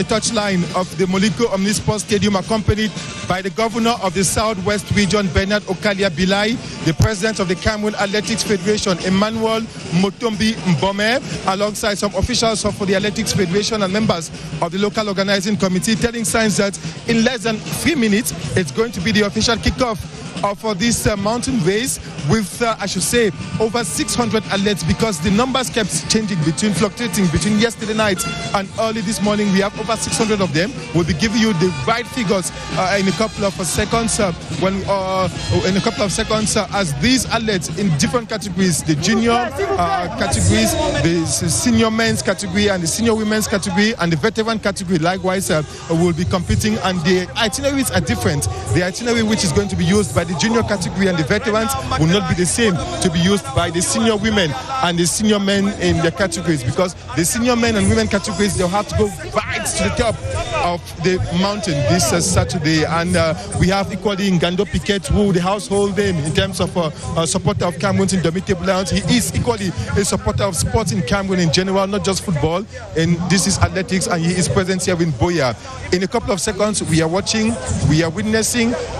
touchline of the Moliko Omnisport Stadium, accompanied by the governor of the Southwest Region, Bernard Okalia Bilai, the president of the Cameroon Athletics Federation, Emmanuel Motombi Mbome, alongside some officials of the Athletics Federation and members of the local organizing committee, telling Science that in less than 3 minutes, it's going to be the official kickoff for this mountain race with, I should say, over 600 athletes, because the numbers kept fluctuating between yesterday night and early this morning. We have over 600 of them. We'll be giving you the right figures in a couple of seconds. As these athletes in different categories, the junior categories, the senior men's category, and the senior women's category, and the veteran category, likewise, will be competing. And the itineraries are different. The itinerary which is going to be used by the junior category and the veterans will not be the same to be used by the senior women and the senior men in their categories, because the senior men and women categories, they'll have to go right to the top of the mountain this Saturday. And we have equally Ngando Piquet, who the household name in terms of a supporter of Cameroon's Indomitable Lions. He is equally a supporter of sports in Cameroon in general, not just football, and this is athletics, and he is present here in Boya. In a couple of seconds, we are witnessing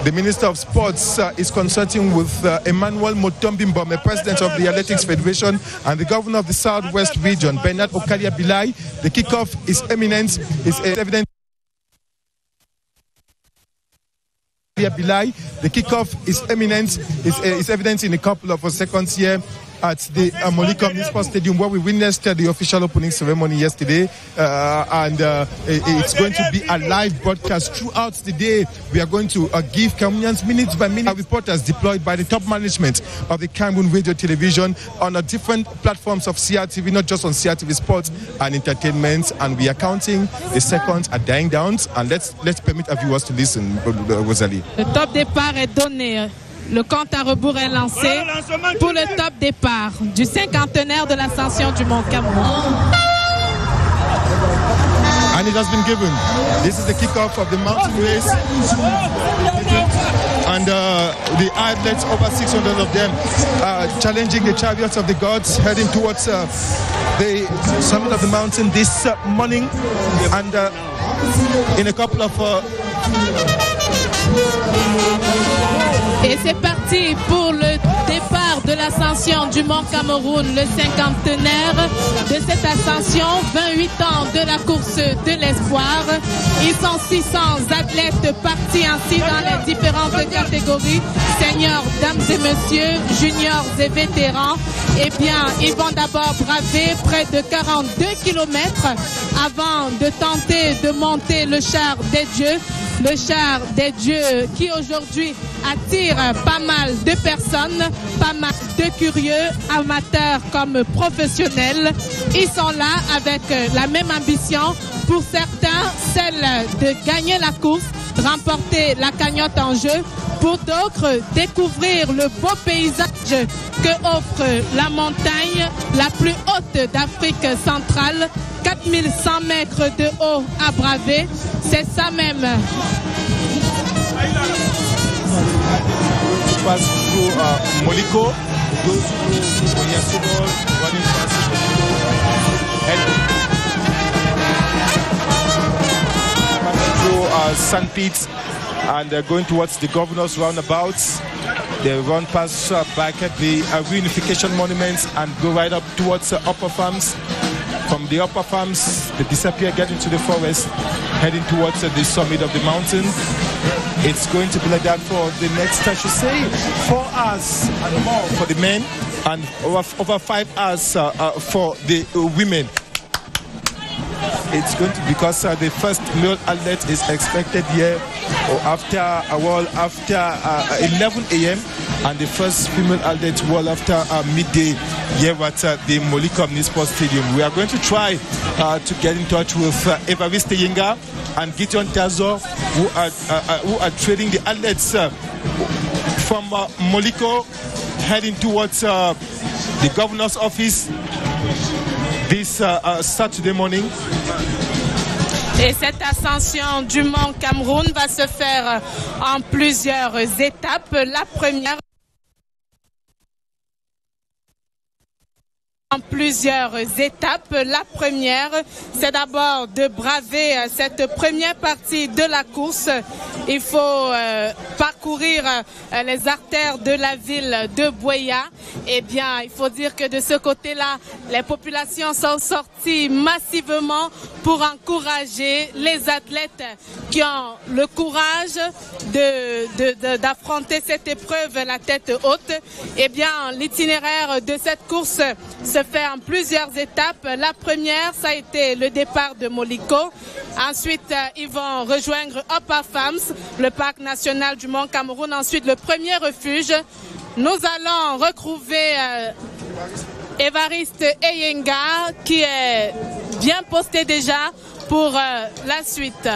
the Minister of Sports is consulting with Emmanuel Motombi Mbome, President of the Athletics Federation, and the Governor of the Southwest Region, Bernard Okalia Bilai. The kickoff is evident. The kickoff is imminent. Is evident in a couple of seconds here at the Moliko Omnisport Stadium, where we witnessed the official opening ceremony yesterday, and it's going to be a live broadcast throughout the day. We are going to give Cameroonians minutes by minute reporters deployed by the top management of the Cameroon Radio Television on different platforms of CRTV, not just on CRTV Sports and Entertainment. And we are counting the seconds are dying down, and let's permit our viewers to listen. Rosalie. Le top départ est donné. Le compte à rebours est lancé pour le top départ du cinquantenaire de l'ascension du Mont Cameroun. And it has been given. This is the kickoff of the mountain race. And the athletes, over 600 of them, challenging the chariots of the gods, heading towards the summit of the mountain this morning. And in a couple of... Et c'est parti pour le départ de l'ascension du Mont Cameroun, le cinquantenaire de cette ascension, 28 ans de la course de l'espoir. Ils sont 600 athlètes partis ainsi dans les différentes catégories, seniors, dames et messieurs, juniors et vétérans. Eh bien, ils vont d'abord braver près de 42 kilomètres avant de tenter de monter le char des dieux. Le char des dieux qui aujourd'hui attire pas mal de personnes, pas mal de curieux, amateurs comme professionnels. Ils sont là avec la même ambition, pour certains, celle de gagner la course, remporter la cagnotte en jeu, pour d'autres, découvrir le beau paysage que offre la montagne la plus haute d'Afrique centrale, 4100 mètres de haut à braver. C'est ça même. Pass through Moliko, goes through Oyasubol, running past through St. Pete's, and going towards the governor's roundabouts. They run past back at the reunification monuments and go right up towards Upper Farms. From the Upper Farms, they disappear, get into the forest, heading towards the summit of the mountain. It's going to be like that for the next, I should say, 4 hours and more for the men, and over 5 hours for the women. It's going to, because the first male athlete is expected here after 11 a.m. and the first female athlete well after midday here at the Moliko Omnisport Stadium. We are going to try to get in touch with Evariste Yinga and Gideon Tazo, who are training the athletes from Moliko, heading towards the governor's office this Saturday morning. Et cette ascension du Mont Cameroun va se faire en plusieurs étapes. La première En plusieurs étapes. La première, c'est d'abord de braver cette première partie de la course. Il faut parcourir les artères de la ville de Buea. Eh bien, il faut dire que de ce côté-là, les populations sont sorties massivement pour encourager les athlètes qui ont le courage d'affronter cette épreuve la tête haute. Eh bien, l'itinéraire de cette course se fait en plusieurs étapes. La première, ça a été le départ de Moliko. Ensuite, ils vont rejoindre Upper Farms, le parc national du Mont Cameroun. Ensuite, le premier refuge. Nous allons retrouver Évariste Eyenga qui est bien posté déjà pour la suite.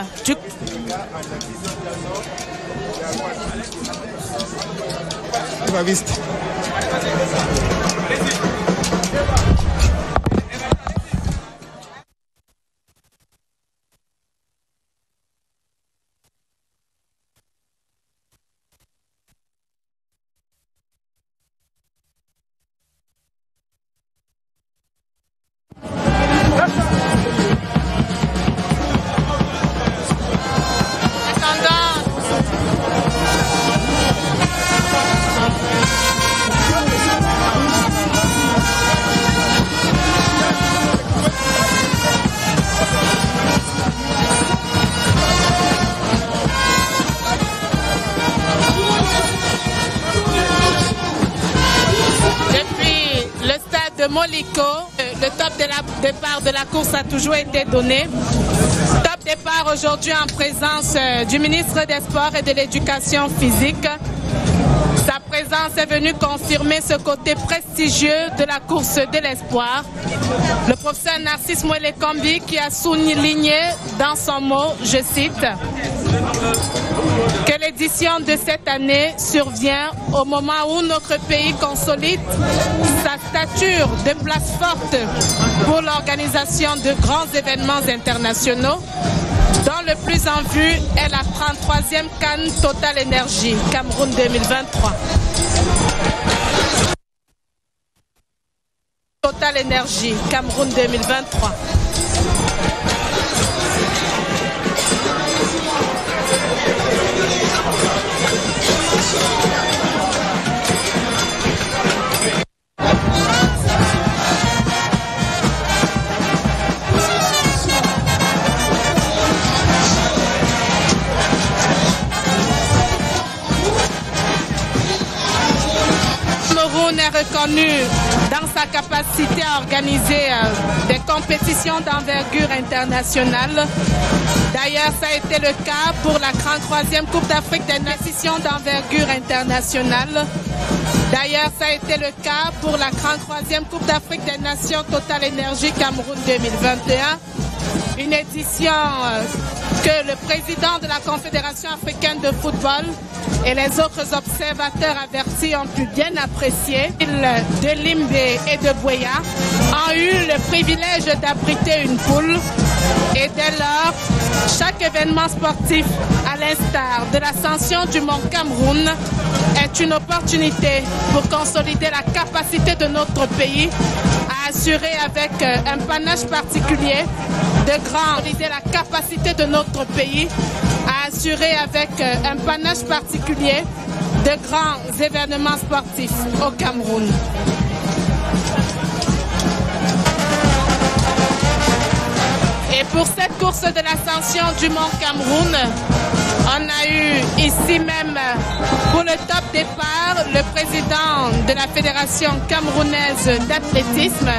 Évariste. Moliko, le top départ de la course a toujours été donné. Top départ aujourd'hui en présence du ministre des Sports et de l'Éducation physique. Sa présence est venue confirmer ce côté prestigieux de la course de l'espoir. Le professeur Narcisse Mwelekombi qui a souligné dans son mot, je cite, que l'édition de cette année survient au moment où notre pays consolide sa stature de place forte pour l'organisation de grands événements internationaux, dont le plus en vue est la 33e CAN Total Energy Cameroun 2023. Total Energy Cameroun 2023. Est reconnu dans sa capacité à organiser des compétitions d'envergure internationale. D'ailleurs, ça a été le cas pour la 33e Coupe d'Afrique des Nations d'envergure internationale. D'ailleurs, ça a été le cas pour la 33e Coupe d'Afrique des Nations Total Energy Cameroun 2021. Une édition que le président de la Confédération africaine de football et les autres observateurs avertis ont pu bien apprécier. De Limbe et de Buea ont eu le privilège d'abriter une poule et dès lors, chaque événement sportif, à l'instar de l'ascension du Mont Cameroun, est une opportunité pour consolider la capacité de notre pays à assurer avec un panache particulier la capacité de notre pays à assurer avec un panache particulier de grands événements sportifs au Cameroun. Et pour cette course de l'ascension du Mont Cameroun, on a eu ici même pour le top départ le président de la Fédération camerounaise d'athlétisme,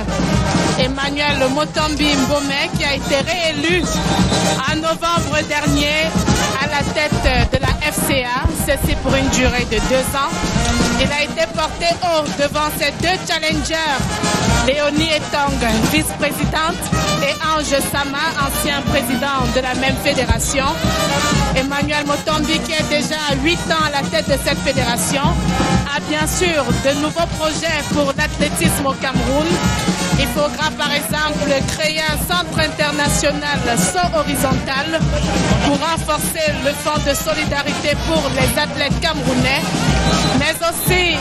Emmanuel Motombi Mbome, qui a été réélu en novembre dernier à la tête de la FCA, ceci pour une durée de 2 ans. Il a été porté haut devant ses 2 challengers, Léonie Etong, vice-présidente, et Ange Sama, ancien président de la même fédération. Emmanuel Motombi, qui est déjà 8 ans à la tête de cette fédération, a bien sûr de nouveaux projets pour l'athlétisme au Cameroun. Il faudra par exemple créer un centre international saut horizontal pour renforcer le fonds de solidarité pour les athlètes camerounais, mais aussi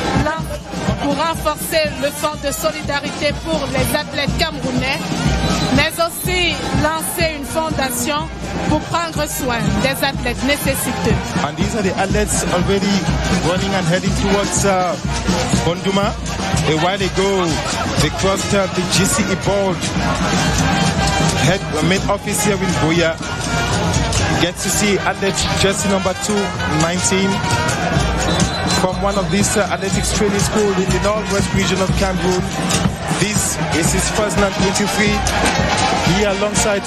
pour renforcer le fonds de solidarité pour les athlètes camerounais, mais aussi lancer une fondation pour prendre soin des athlètes nécessiteux. And these are the athletes already running and heading towards Bonduma. A while ago, they crossed the GCE board main office here in Buea. Get to see athletes jersey number 219 from one of these athletics training schools in the northwest region of Cameroon. This is his first 23. He, alongside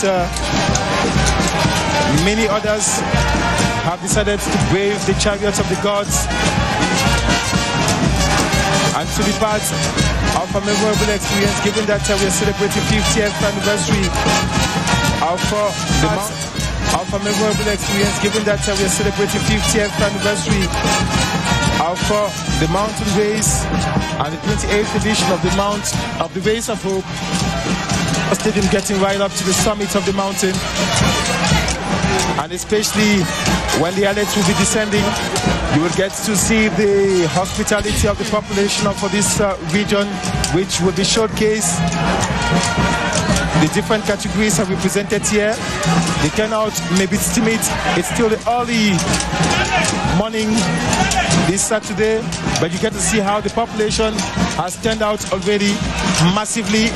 many others, have decided to brave the chariots of the gods and to be part of a memorable experience, given that we are celebrating 50th anniversary of a memorable experience, given that we are celebrating 50th anniversary of the mountain race and the 28th edition of the Race of Hope. A stadium getting right up to the summit of the mountain, and especially when the athletes will be descending, you will get to see the hospitality of the population of this region, which will be showcased. The different categories are represented here. The turnout may be timid. It's still the early morning this Saturday, but you get to see how the population has turned out already massively.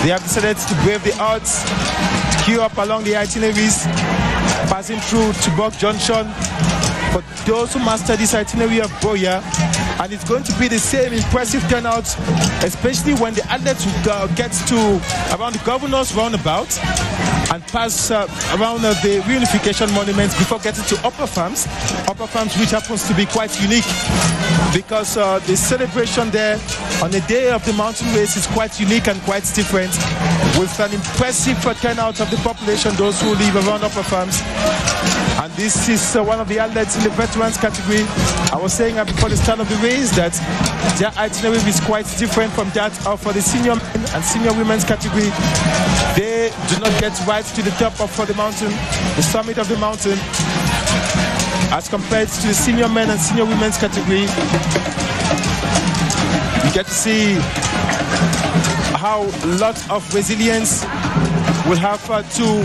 They have decided to brave the odds, queue up along the itineraries, passing through Chibok Junction for those who master this itinerary of Buea. And it's going to be the same impressive turnout, especially when the athletes get to around the governor's roundabout and pass around the reunification monuments before getting to Upper Farms, which happens to be quite unique because the celebration there on the day of the mountain race is quite unique and quite different, with an impressive turnout of the population, those who live around Upper Farms. And this is one of the athletes in the veterans category. I was saying before the start of the race that their itinerary is quite different from that of the senior men and senior women's category. They do not get right to the top of the mountain, the summit of the mountain, as compared to the senior men and senior women's category. You get to see how lots of resilience will have to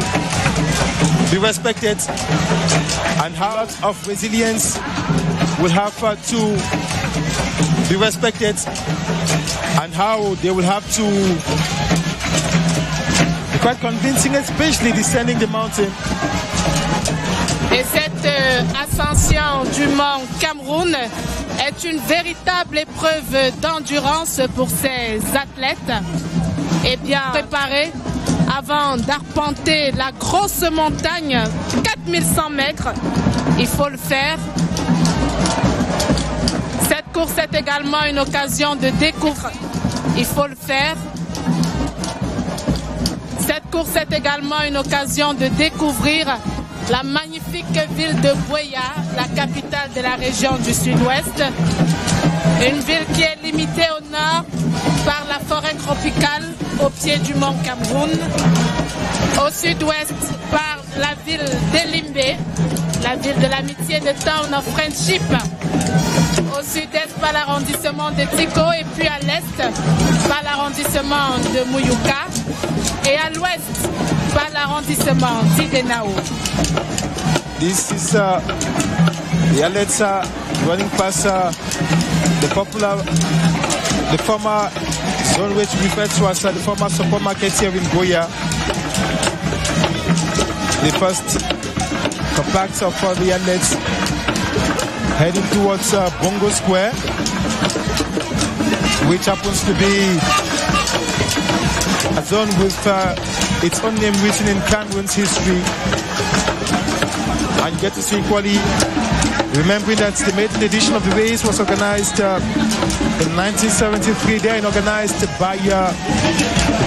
be respected, and how lots of resilience will have to be respected, and how they will have to be quite convincing, especially descending the mountain. Et cette ascension du mont Cameroun est une véritable épreuve d'endurance pour ces athlètes. Et bien préparés avant d'arpenter la grosse montagne, 4100 mètres, il faut le faire. Cette course est également une occasion de découvrir. Il faut le faire. Cette course est également une occasion de découvrir la magnifique ville de Buea, la capitale de la région du Sud-Ouest. Une ville qui est limitée au nord par la forêt tropicale au pied du mont Cameroun, au sud-ouest par la ville d'Elimbe, la ville de l'amitié, de Town of Friendship, au sud-est par l'arrondissement de Tiko, et puis à l'est par l'arrondissement de Muyuka, et à l'ouest par l'arrondissement d'Idenao. This is the athletes running past the former zone which referred to as the former supermarket here in Buea. The first compact of the athletes heading towards Bongo Square, which happens to be a zone with its own name written in Cameroon's history. And you get to see equally, remembering that the maiden edition of the race was organized in 1973, then organized by the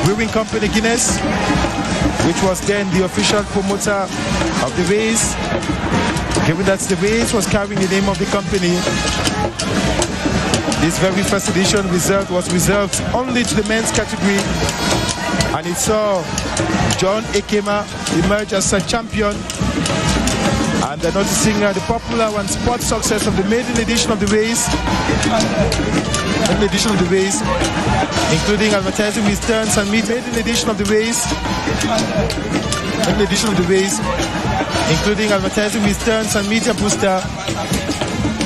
brewing company Guinness, which was then the official promoter of the race, given that the race was carrying the name of the company. This very first edition was reserved only to the men's category, and it saw John Ekema emerge as a champion. And noticing the popular and sport success of the maiden edition of the race, including advertising with turns and media. Maiden edition of the race, including advertising with turns and media booster.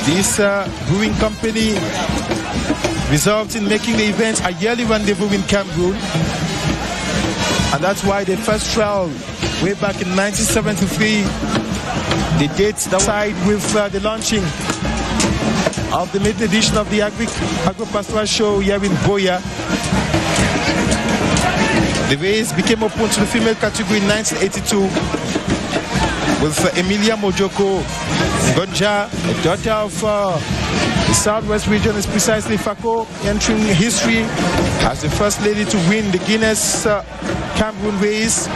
This brewing company resolved in making the event a yearly rendezvous in Cameroon, and that's why the first trial way back in 1973. The dates that side with the launching of the maiden edition of the Agro-Pastoral Show here in Buea. The race became open to the female category in 1982 with Emilia Mojoko Gonja, a daughter of the Southwest region, is precisely Fako, entering history as the first lady to win the Guinness Cameroon race.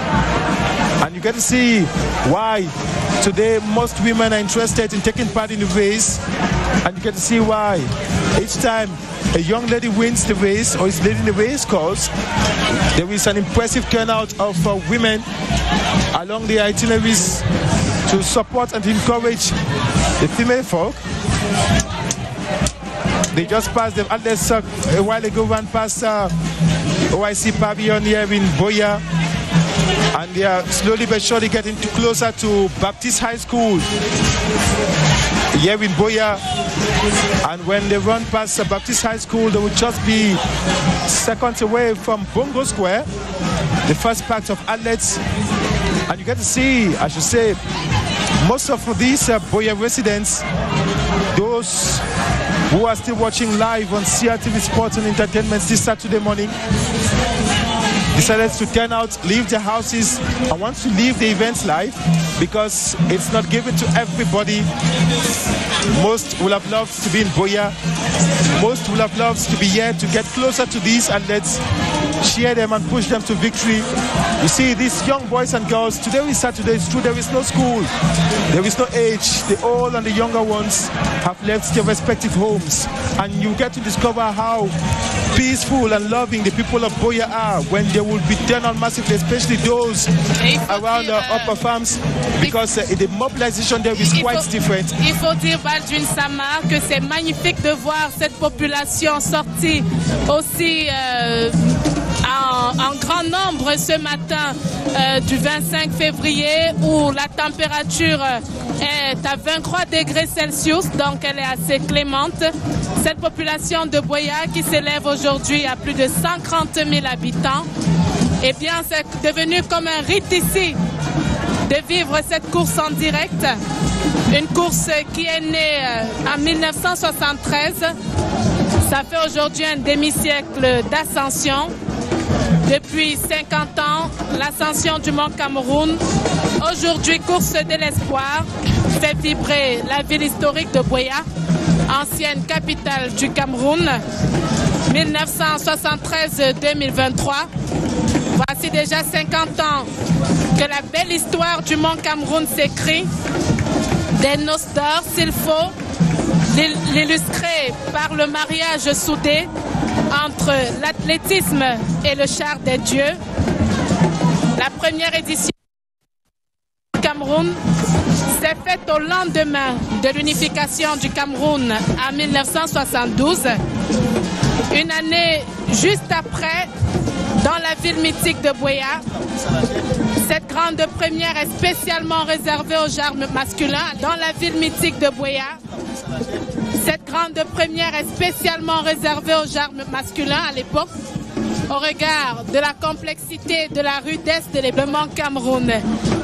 And you get to see why today most women are interested in taking part in the race, and you get to see why each time a young lady wins the race or is leading the race course, there is an impressive turnout of women along the itineraries to support and encourage the female folk. They just passed them athletes a while ago, ran past OIC Pavilion here in Buea. And they are slowly but surely getting closer to Baptist High School here in Buea. And when they run past Baptist High School, they will just be seconds away from Bongo Square, the first part of athletes. And you get to see, I should say, most of these Buea residents, those who are still watching live on CRTV Sports and Entertainment this Saturday morning, decided to turn out, leave their houses, and want to leave the events live because it's not given to everybody. Most will have loved to be in Buea. Most will have loved to be here to get closer to these athletes, cheer them and push them to victory. You see, these young boys and girls, today is Saturday, it's true, there is no school, there is no age. The old and the younger ones have left their respective homes, and you get to discover how peaceful and loving the people of Buea are when they will be turned on massively, especially those around the upper farms, because the mobilisation there is quite different. Il faut dire, Baldwin Sama, que c'est magnifique de voir cette population sortie aussi en grand nombre ce matin du 25 février, où la température est à 23 degrés Celsius, donc elle est assez clémente. Cette population de Buea qui s'élève aujourd'hui à plus de 130 000 habitants, eh bien c'est devenu comme un rite ici de vivre cette course en direct. Une course qui est née en 1973. Ça fait aujourd'hui un demi-siècle d'ascension. Depuis 50 ans, l'ascension du Mont Cameroun. Aujourd'hui, course de l'espoir fait vibrer la ville historique de Buea, ancienne capitale du Cameroun. 1973-2023. Voici déjà 50 ans que la belle histoire du Mont Cameroun s'écrit. Des noces d'or, s'il faut, l'illustrer par le mariage soudé entre l'athlétisme et le char des dieux. La première édition du Cameroun s'est faite au lendemain de l'unification du Cameroun en 1972. Une année juste après, dans la ville mythique de Buea. Cette grande première est spécialement réservée aux genres masculins dans la ville mythique de Buea. Cette grande première est spécialement réservée aux genres masculins à l'époque, au regard de la complexité de la rudesse de l'élément Cameroun.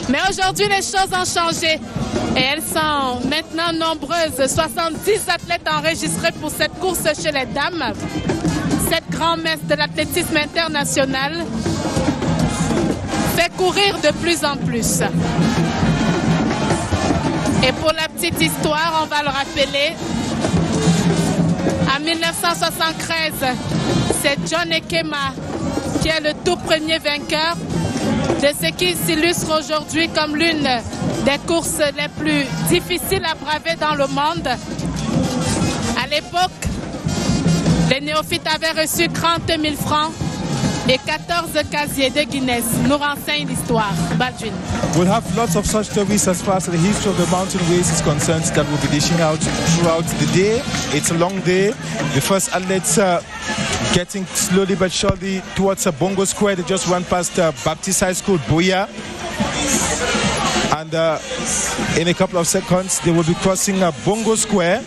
Mais aujourd'hui, les choses ont changé et elles sont maintenant nombreuses. 70 athlètes enregistrés pour cette course chez les dames. Cette grand-messe de l'athlétisme international fait courir de plus en plus. Et pour la petite histoire, on va le rappeler, en 1973, c'est John Ekema qui est le tout premier vainqueur de ce qui s'illustre aujourd'hui comme l'une des courses les plus difficiles à braver dans le monde. À l'époque, Les néophytes avaient reçu 30 000 francs et 14 casiers de Guinness, nous renseigne l'histoire. Baldwin. We'll have lots of such stories as far as the history of the mountain race is concerned that we'll be dishing out throughout the day. It's a long day. The first athletes getting slowly but surely towards Bongo Square. They just went past Baptist High School, Buea. And in a couple of seconds, they will be crossing Bongo Square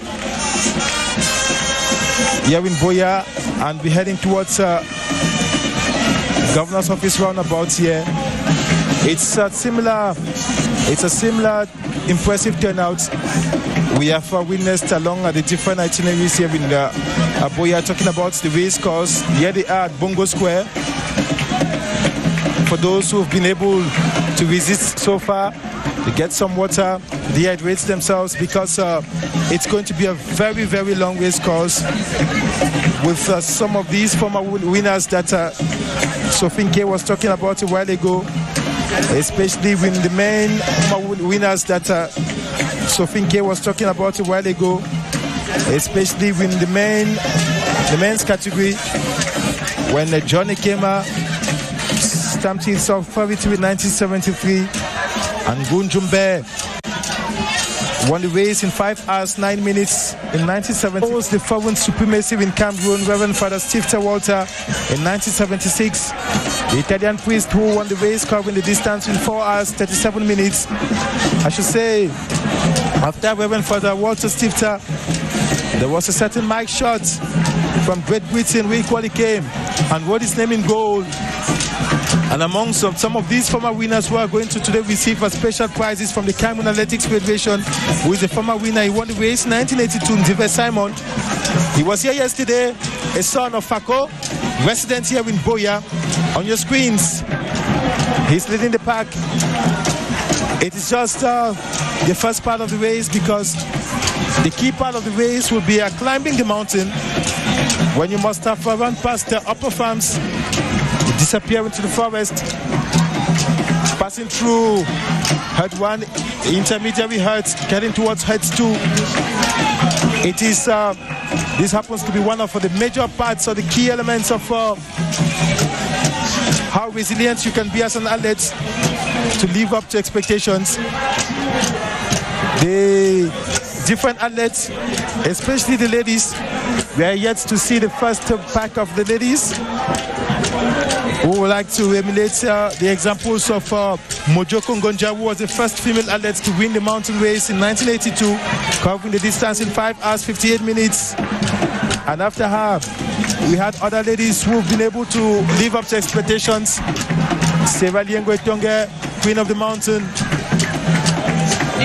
here in Buea and be heading towards Governor's Office roundabout here. It's a similar impressive turnout we have witnessed along the different itineraries here in Buea, talking about the race course. Here they are at Bongo Square. For those who have been able to resist so far, they get some water, dehydrate themselves, because it's going to be a very, very long race course with some of these former winners that Sofinke was talking about a while ago, especially with the main winners that Sofinke was talking about a while ago, especially with the men's category, when Johnny Kema stamped himself favoritism in 1973, and Gunjumbe won the race in 5 hours 9 minutes in 1970. It was the foreign supremacy in Cameroon, Reverend Father Steve Walter in 1976. The Italian priest who won the race covering the distance in 4 hours 37 minutes. I should say, after Reverend Father Walter Stifter, there was a certain Mike Shot from Great Britain who equally came and wrote his name in gold. And among some of these former winners who are going to today receive special prizes from the Cameroon Athletics Federation, who is the former winner. He won the race in 1982, Ndive Simon. He was here yesterday, a son of Fako, resident here in Buea. On your screens, he's leading the pack. It is just the first part of the race, because the key part of the race will be climbing the mountain, when you must have run past the upper farms, disappear into the forest, passing through herd 1, intermediary herds, getting towards herds 2. It is this happens to be one of the major parts or the key elements of how resilient you can be as an athlete to live up to expectations. The different athletes, especially the ladies, we are yet to see the first pack of the ladies, who would like to emulate the examples of Mojoko Ngonja, who was the first female athlete to win the mountain race in 1982, covering the distance in 5 hours 58 minutes. And after her, we had other ladies who have been able to live up to expectations. Seva Liengwe Tonge, Queen of the Mountain,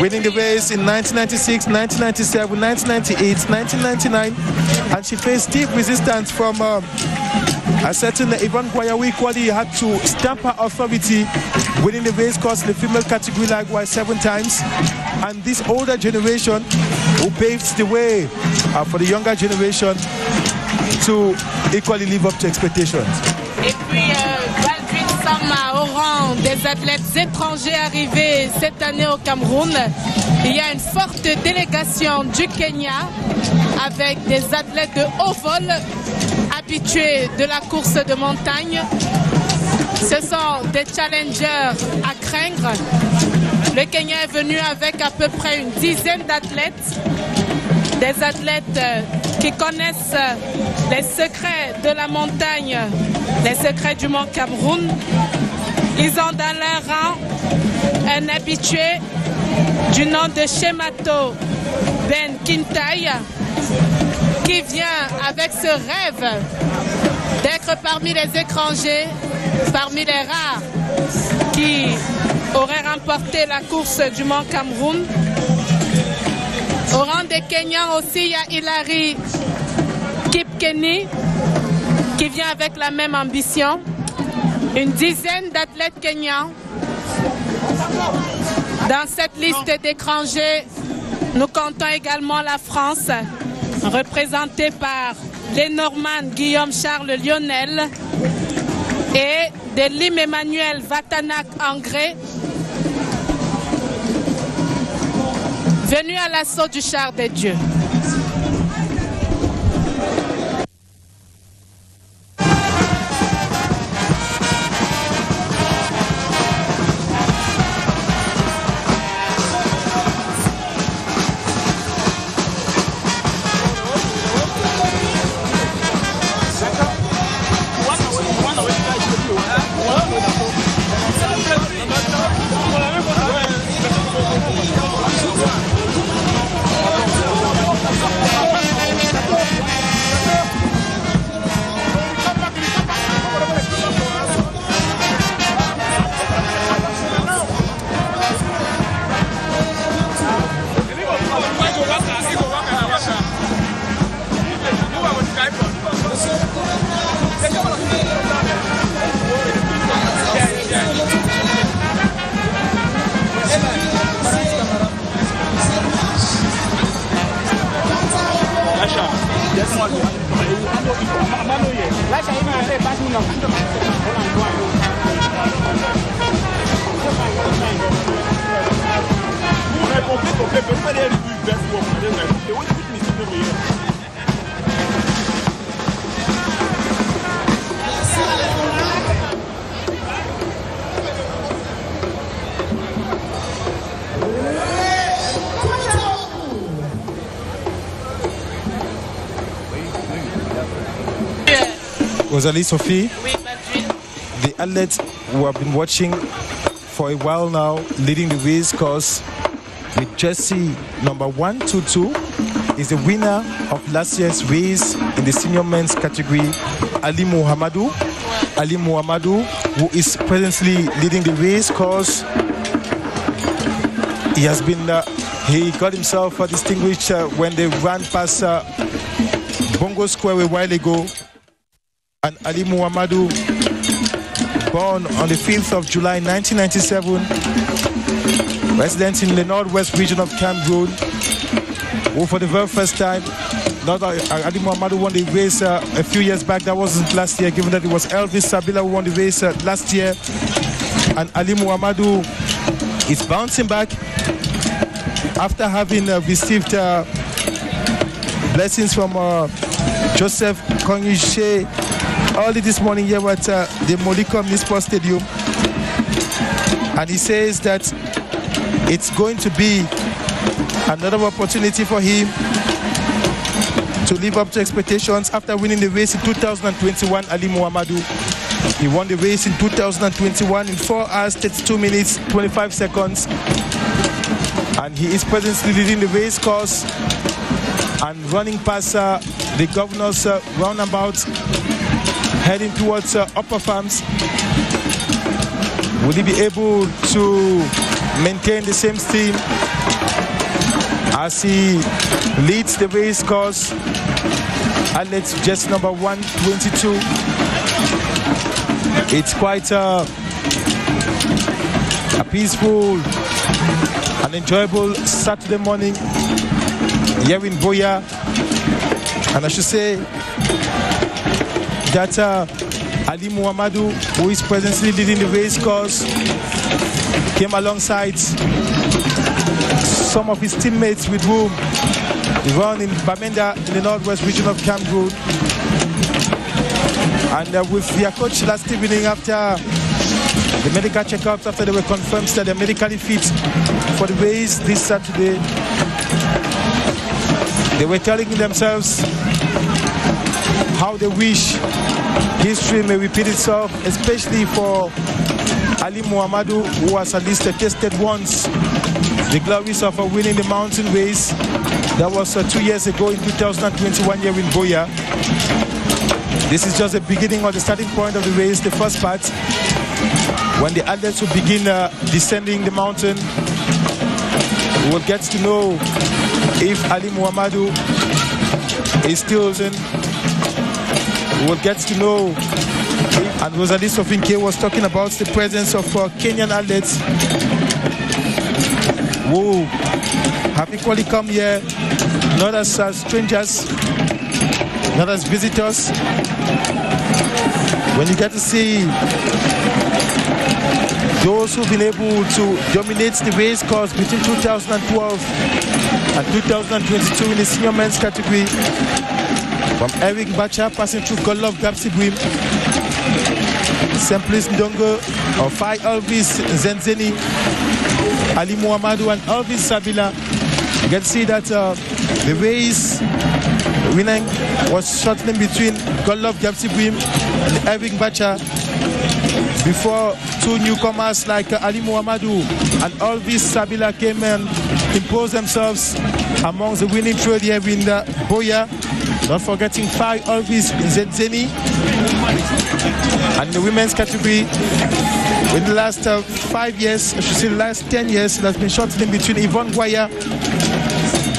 winning the race in 1996, 1997, 1998, 1999, and she faced stiff resistance from a certain Ivan Guaya, who equally had to stamp her authority, winning the race course in the female category likewise 7 times. And this older generation who paved the way for the younger generation to equally live up to expectations. Et puis, Baldwin Sama, au rang des athlètes étrangers arrivés cette année au Cameroun, il y a une forte délégation du Kenya avec des athlètes de haut vol habitués de la course de montagne. Ce sont des challengers à craindre. Le Kenya est venu avec à peu près une dizaine d'athlètes, des athlètes qui connaissent les secrets de la montagne, les secrets du Mont Cameroun. Ils ont dans leur rang un habitué du nom de Shemato Ben Kintai, qui vient avec ce rêve d'être parmi les étrangers, parmi les rares qui auraient remporté la course du Mont Cameroun. Au rang des Kenyans aussi, il y a Hilary Kipkeni qui vient avec la même ambition. Une dizaine d'athlètes kenyans. Dans cette liste d'étrangers, nous comptons également la France, représentée par les Normands Guillaume Charles Lionel et de Lim Emmanuel Vatanak Angré, venu à l'assaut du char des dieux. Rosalie Sophie, the athletes who have been watching for a while now, leading the race course with jersey number 122, is the winner of last year's race in the senior men's category, Ali Muhammadu. Ali Muhammadu, who is presently leading the race course. He has been, he got himself distinguished when they ran past Bongo Square a while ago. And Ali Muhammadu, born on the 5th of July 1997, resident in the northwest region of Cameroon, who for the very first time, Ali Muhammadu won the race a few years back. That wasn't last year, given that it was Elvis Sabila who won the race last year. And Ali Muhammadu is bouncing back after having received blessings from Joseph Konyuche early this morning here at the Molicom Municipal Stadium. And he says that it's going to be another opportunity for him to live up to expectations after winning the race in 2021. Ali Muhammadu, he won the race in 2021 in 4 hours, 32 minutes, 25 seconds. And he is presently leading the race course and running past the governor's roundabout, heading towards Upper Farms. Will he be able to maintain the same steam as he leads the race course? Athlete just number 122. It's quite a peaceful and enjoyable Saturday morning here in Buea. And I should say that Ali Muhammadu, who is presently leading the race course, came alongside some of his teammates with whom he ran in Bamenda in the northwest region of Cameroon. And with their coach last evening, after the medical checkups, after they were confirmed that they're medically fit for the race this Saturday, they were telling themselves how they wish history may repeat itself, especially for Ali Muhammadu, who has at least tasted once the glories of winning the mountain race. That was 2 years ago in 2021 here in Buea. This is just the beginning or the starting point of the race, the first part, when the athletes will begin descending the mountain. We will get to know if Ali Muhammadu is still in. We will get to know, and Rosalie Sofinke was talking about the presence of Kenyan athletes who have equally come here, not as strangers, not as visitors. When you get to see those who've been able to dominate the race course between 2012 and 2022 in the senior men's category, from Eric Bacha passing through Godlove Gapsibwim, Simplice Ndongo, Ofai Elvis Zenzeni, Ali Muhammadu and Elvis Sabila. You can see that the race winning was shortly between Godlove Gapsibwim and Eric Bacha, before two newcomers like Ali Muhammadu and Elvis Sabila came and imposed themselves amongst the winning trade here in Buea. Not forgetting Fai Elvis Zenzeni. And in the women's category, in the last 5 years, I should say the last 10 years, it has been shortening between Yvonne Guaya,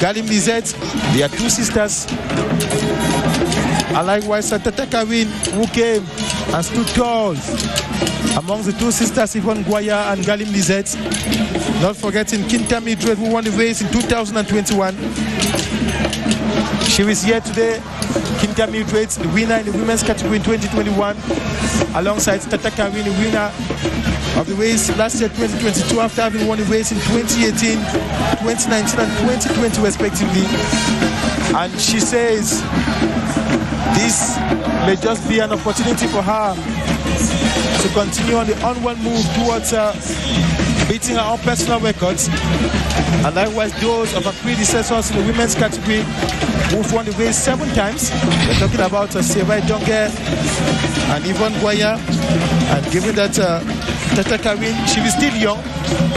Galim Lizette. They are two sisters. And likewise, Tata Karin, who came and stood tall amongst the two sisters, Yvonne Guaya and Galim Lizette. Not forgetting Kinta Midred, who won the race in 2021. She is here today, Kinta Midred, the winner in the women's category in 2021, alongside Tata Karin, the winner of the race last year, 2022, after having won the race in 2018, 2019, and 2020 respectively. And she says this may just be an opportunity for her to continue on the onward move towards beating her own personal records, and likewise those of her predecessors in the women's category who've won the race 7 times. We're talking about Sierra Donge and Yvonne Goya, and given that Tata Karine, she is still young,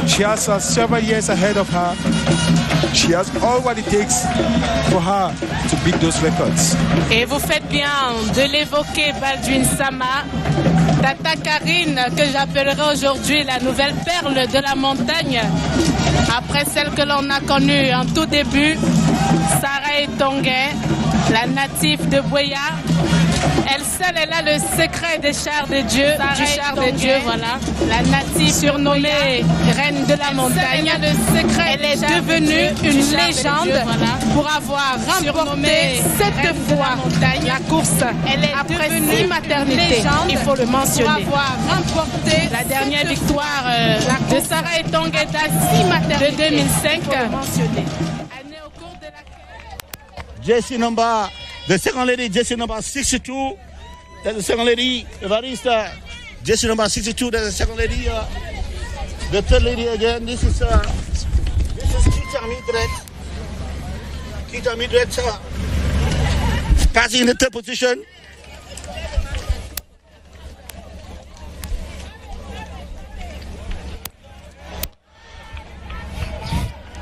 she has several years ahead of her. She has all what it takes for her to beat those records. Et vous faites bien de l'évoquer, Baldwin Sama. Tata Karine, que j'appellerai aujourd'hui la nouvelle perle de la montagne, après celle que l'on a connue en tout début, Sarah Etongue, la native de Boya. Elle seule, elle a le secret des chars de Dieu, du char de Dieu, voilà. La native surnommée reine de la montagne. Elle a le secret. Elle est devenue une légende pour avoir remporté 7 fois la course. Elle est après 6 maternités, il faut le mentionner. Pour avoir remporté la dernière victoire de Sarah Etongue de 2005. Année au cours de laquelle Jessie number, the second lady, Jessie number 62. That's the second lady, Evarista. Jessie number 62, that's the second lady. The third lady again, this is Kita Midret. Kita Midret, passing in the third position.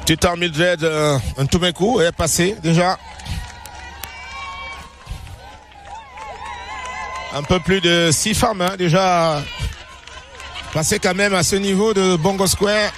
Tita Mildred Ntumeku est passé déjà. Un peu plus de 6 femmes hein, déjà passées quand même à ce niveau de Bongo Square.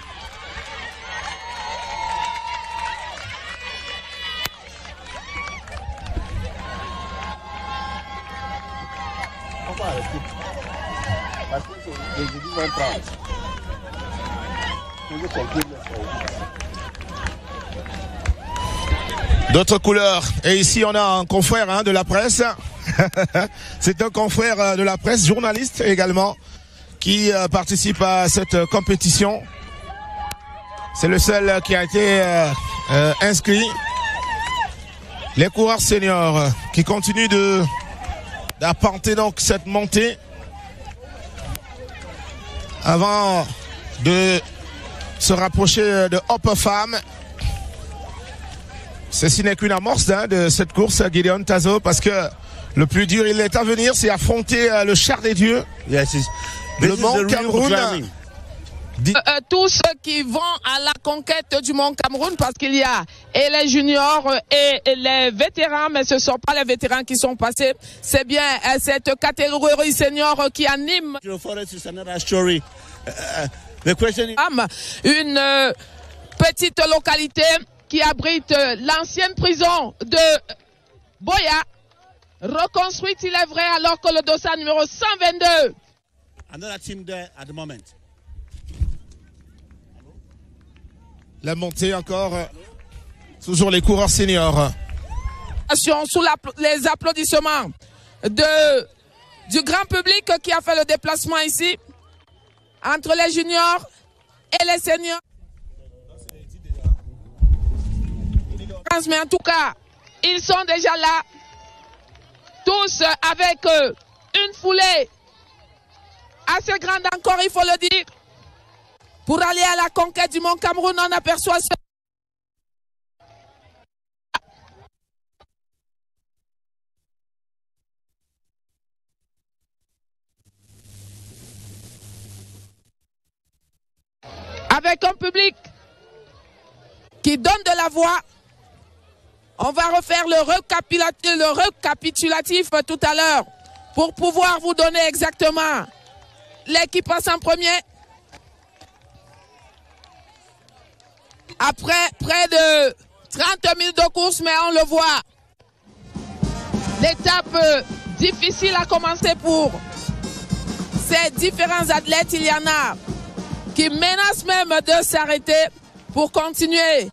D'autres couleurs. Et ici, on a un confrère hein, de la presse. C'est un confrère de la presse, journaliste également, qui participe à cette compétition. C'est le seul qui a été inscrit. Les coureurs seniors qui continuent d'apporter donc cette montée avant de se rapprocher de Hopper Farm. Ceci n'est qu'une amorce hein, de cette course à Gideon Tazo, parce que le plus dur il est à venir, c'est affronter le char des dieux. Yes, le Mont Cameroun. Tous ceux qui vont à la conquête du Mont Cameroun, parce qu'il y a et les juniors et les vétérans, mais ce ne sont pas les vétérans qui sont passés, c'est bien cette catégorie senior qui anime. Une petite localité qui abrite l'ancienne prison de Boya, reconstruite, il est vrai, alors que le dossard numéro 122. Another team there at the moment. La montée encore, toujours les coureurs seniors. Sous les applaudissements du grand public qui a fait le déplacement ici, entre les juniors et les seniors. Mais en tout cas, ils sont déjà là, tous avec une foulée assez grande encore, il faut le dire. Pour aller à la conquête du Mont Cameroun, on aperçoit ce... Avec un public qui donne de la voix. On va refaire le récapitulatif tout à l'heure pour pouvoir vous donner exactement l'équipe passe en premier. Après près de 30 000 de course, mais on le voit. L'étape difficile a commencé pour ces différents athlètes. Il y en a qui menacent même de s'arrêter pour continuer.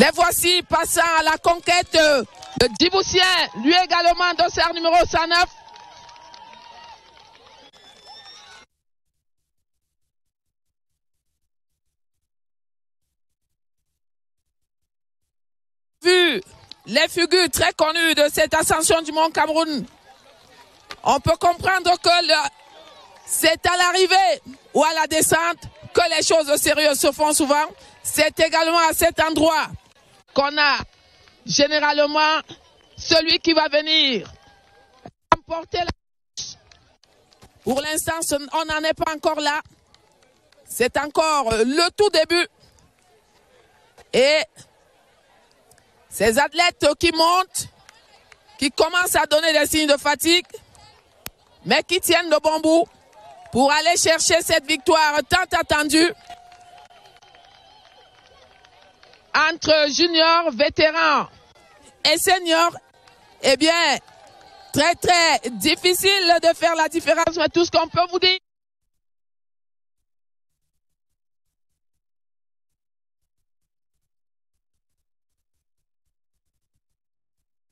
Les voici passant à la conquête de Djiboutien, lui également dossard numéro 109. Vu les figures très connues de cette ascension du Mont Cameroun, on peut comprendre que c'est à l'arrivée ou à la descente que les choses sérieuses se font souvent. C'est également à cet endroit qu'on a généralement celui qui va venir remporter la course. Pour l'instant, on n'en est pas encore là. C'est encore le tout début. Et ces athlètes qui montent, qui commencent à donner des signes de fatigue, mais qui tiennent le bon bout pour aller chercher cette victoire tant attendue entre juniors, vétérans et seniors. Eh bien, très très difficile de faire la différence, mais tout ce qu'on peut vous dire,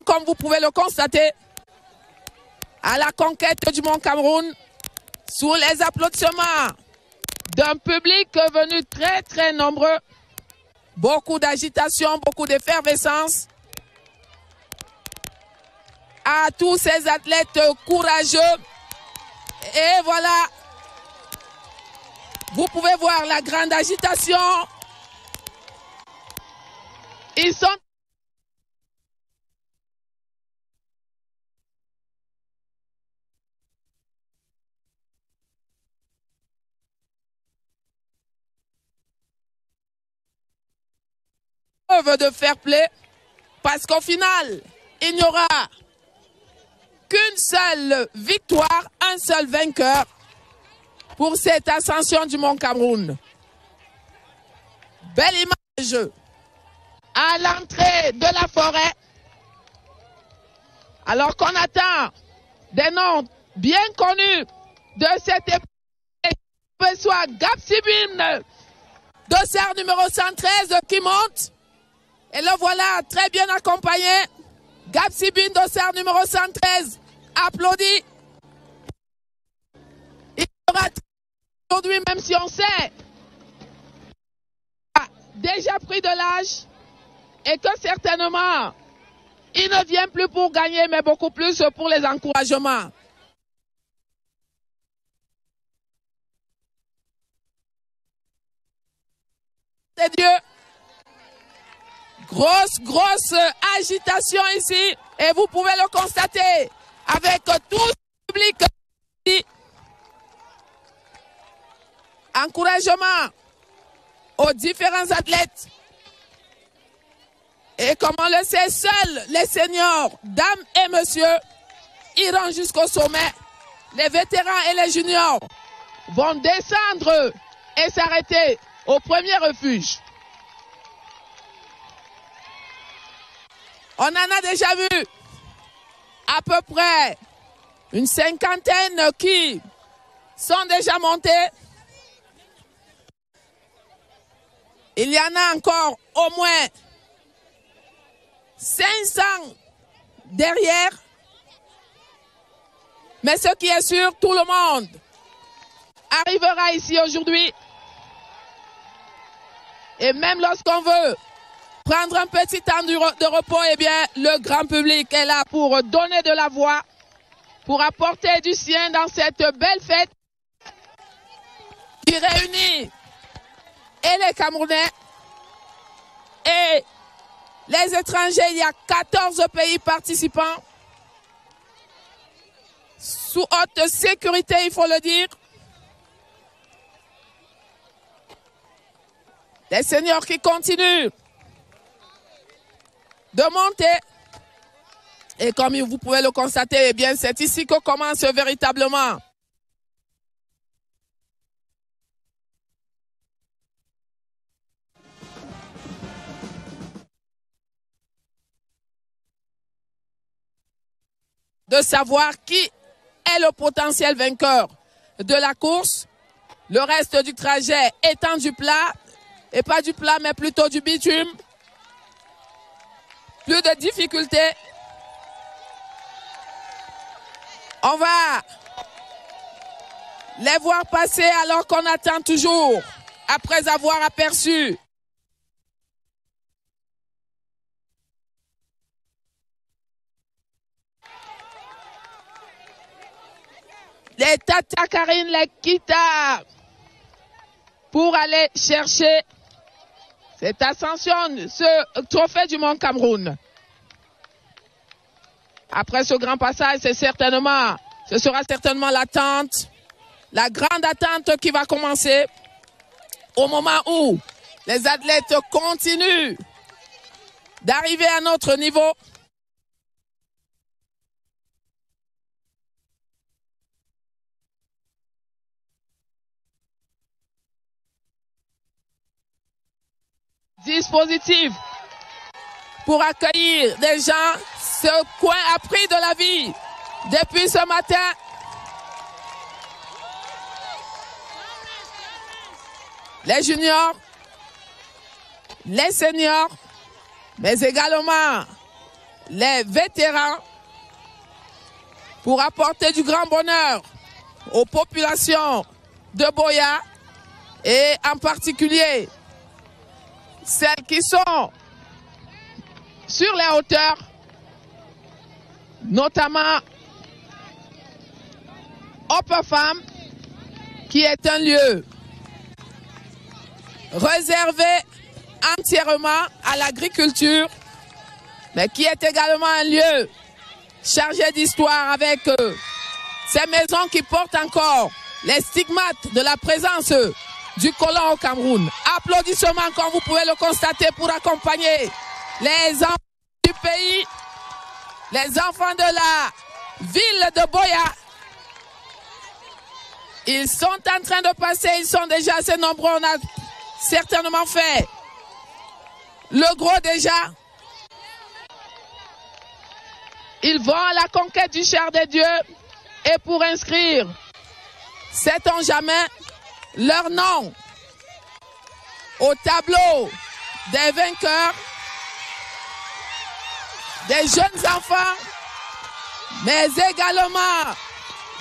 comme vous pouvez le constater, à la conquête du Mont Cameroun, sous les applaudissements d'un public venu très très nombreux, beaucoup d'agitation, beaucoup d'effervescence, à tous ces athlètes courageux. Et voilà, vous pouvez voir la grande agitation. Ils sont de fair play, parce qu'au final, il n'y aura qu'une seule victoire, un seul vainqueur pour cette ascension du Mont Cameroun. Belle image à l'entrée de la forêt, alors qu'on attend des noms bien connus de cette époque, soit Gapsibin, dossard numéro 113 qui monte. Et le voilà très bien accompagné. Gapsibin, dossard numéro 113, applaudi. Il sera aujourd'hui, même si on sait, a déjà pris de l'âge et que certainement, il ne vient plus pour gagner, mais beaucoup plus pour les encouragements. C'est Dieu. Grosse agitation ici. Et vous pouvez le constater avec tout le public ici. Encouragement aux différents athlètes. Et comme on le sait, seuls les seniors, dames et messieurs, iront jusqu'au sommet. Les vétérans et les juniors vont descendre et s'arrêter au premier refuge. On en a déjà vu à peu près une cinquantaine qui sont déjà montés. Il y en a encore au moins 500 derrière. Mais ce qui est sûr, tout le monde arrivera ici aujourd'hui. Et même lorsqu'on veut prendre un petit temps de repos, eh bien, le grand public est là pour donner de la voix, pour apporter du sien dans cette belle fête qui réunit et les Camerounais et les étrangers. Il y a 14 pays participants sous haute sécurité, il faut le dire. Les seniors qui continuent de monter. Et comme vous pouvez le constater, eh bien, c'est ici que commence véritablement de savoir qui est le potentiel vainqueur de la course. Le reste du trajet étant du plat, et pas du plat, mais plutôt du bitume. plus de difficultés. On va les voir passer alors qu'on attend toujours, après avoir aperçu les Tata Karine, les Kita, pour aller chercher cette ascension, ce trophée du Mont Cameroun. Après ce grand passage, ce sera certainement l'attente, la grande attente qui va commencer au moment où les athlètes continuent d'arriver à notre niveau. Dispositif pour accueillir des gens. Ce coin a pris de la vie depuis ce matin. Les juniors, les seniors, mais également les vétérans pour apporter du grand bonheur aux populations de Boya et en particulier celles qui sont sur les hauteurs, notamment Upper Farm, qui est un lieu réservé entièrement à l'agriculture, mais qui est également un lieu chargé d'histoire avec ces maisons qui portent encore les stigmates de la présence du colon au Cameroun. Applaudissements, comme vous pouvez le constater, pour accompagner les enfants du pays, les enfants de la ville de Boya. Ils sont en train de passer, ils sont déjà assez nombreux, on a certainement fait le gros déjà. Ils vont à la conquête du char de Dieu et pour inscrire, sait-on jamais, leur nom au tableau des vainqueurs, des jeunes enfants, mais également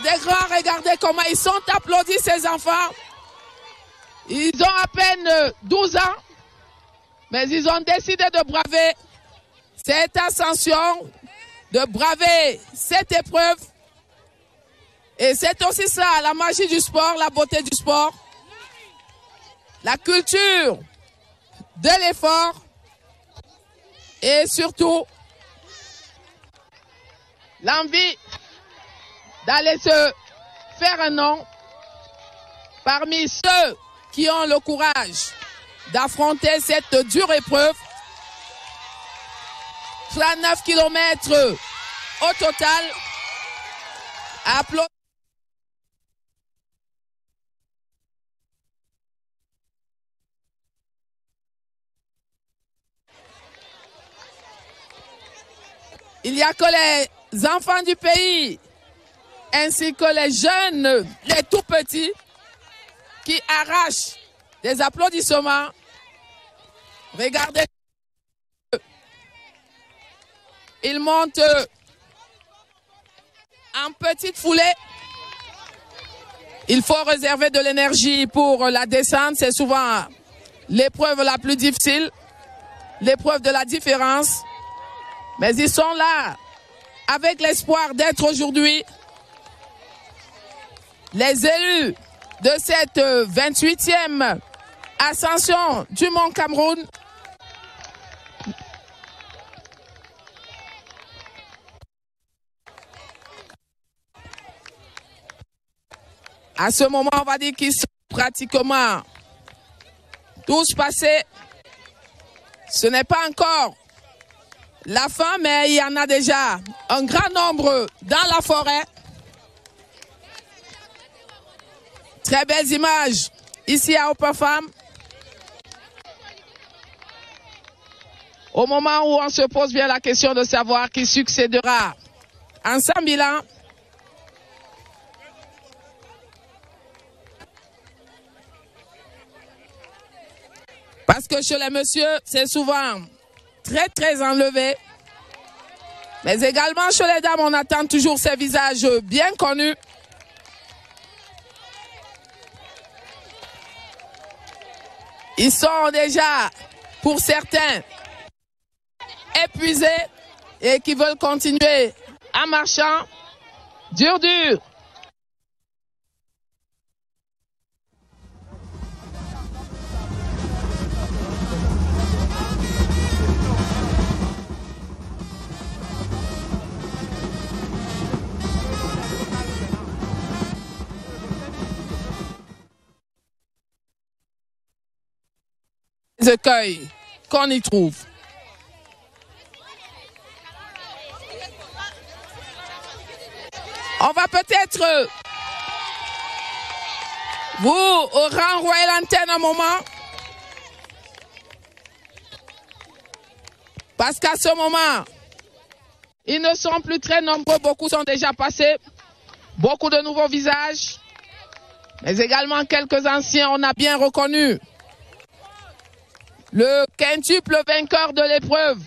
des grands. Regardez comment ils sont applaudis, ces enfants. Ils ont à peine 12 ans, mais ils ont décidé de braver cette ascension, de braver cette épreuve. Et c'est aussi ça, la magie du sport, la beauté du sport, la culture de l'effort et surtout l'envie d'aller se faire un nom parmi ceux qui ont le courage d'affronter cette dure épreuve. 39 km au total. Applaudissements. Il n'y a que les enfants du pays, ainsi que les jeunes, les tout petits, qui arrachent des applaudissements. Regardez, ils montent en petite foulée. Il faut réserver de l'énergie pour la descente. C'est souvent l'épreuve la plus difficile, l'épreuve de la différence. Mais ils sont là avec l'espoir d'être aujourd'hui les élus de cette 28e ascension du Mont Cameroun. À ce moment, on va dire qu'ils sont pratiquement tous passés. Ce n'est pas encore la fin, mais il y en a déjà un grand nombre dans la forêt. Très belles images ici à Upper Farm. Au moment où on se pose bien la question de savoir qui succédera en Saint-Milan. Parce que chez les messieurs, c'est souvent très enlevé. Mais également chez les dames, on attend toujours ces visages bien connus. Ils sont déjà, pour certains, épuisés et qui veulent continuer en marchant dur. Les écueils qu'on y trouve. On va peut-être vous renvoyer l'antenne un moment. Parce qu'à ce moment, ils ne sont plus très nombreux. Beaucoup sont déjà passés. Beaucoup de nouveaux visages. Mais également quelques anciens, on a bien reconnu. Le quintuple vainqueur de l'épreuve,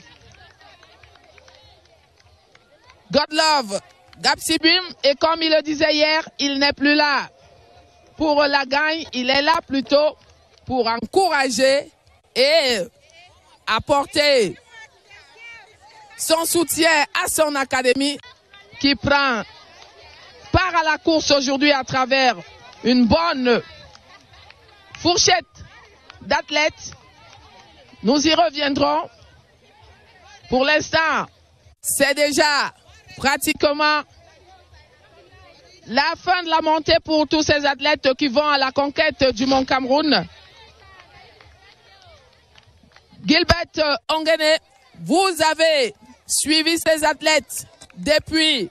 Godlove Gapsibim, et comme il le disait hier, il n'est plus là pour la gagne, il est là plutôt pour encourager et apporter son soutien à son académie qui prend part à la course aujourd'hui à travers une bonne fourchette d'athlètes. Nous y reviendrons. Pour l'instant, c'est déjà pratiquement la fin de la montée pour tous ces athlètes qui vont à la conquête du Mont Cameroun. Gilbert Ongene, vous avez suivi ces athlètes depuis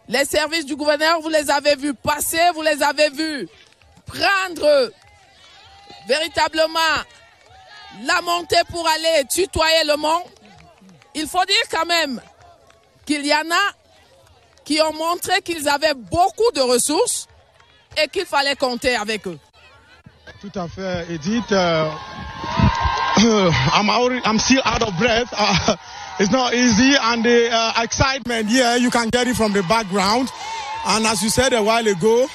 les services du gouverneur, vous les avez vus passer, vous les avez vus prendre véritablement la montée pour aller tutoyer le mont. Il faut dire quand même qu'il y en a qui ont montré qu'ils avaient beaucoup de ressources et qu'il fallait compter avec eux. Tout à fait, Edith. I'm still out of breath. It's not easy, and the excitement here, you can get it from the background. And as you said a while ago,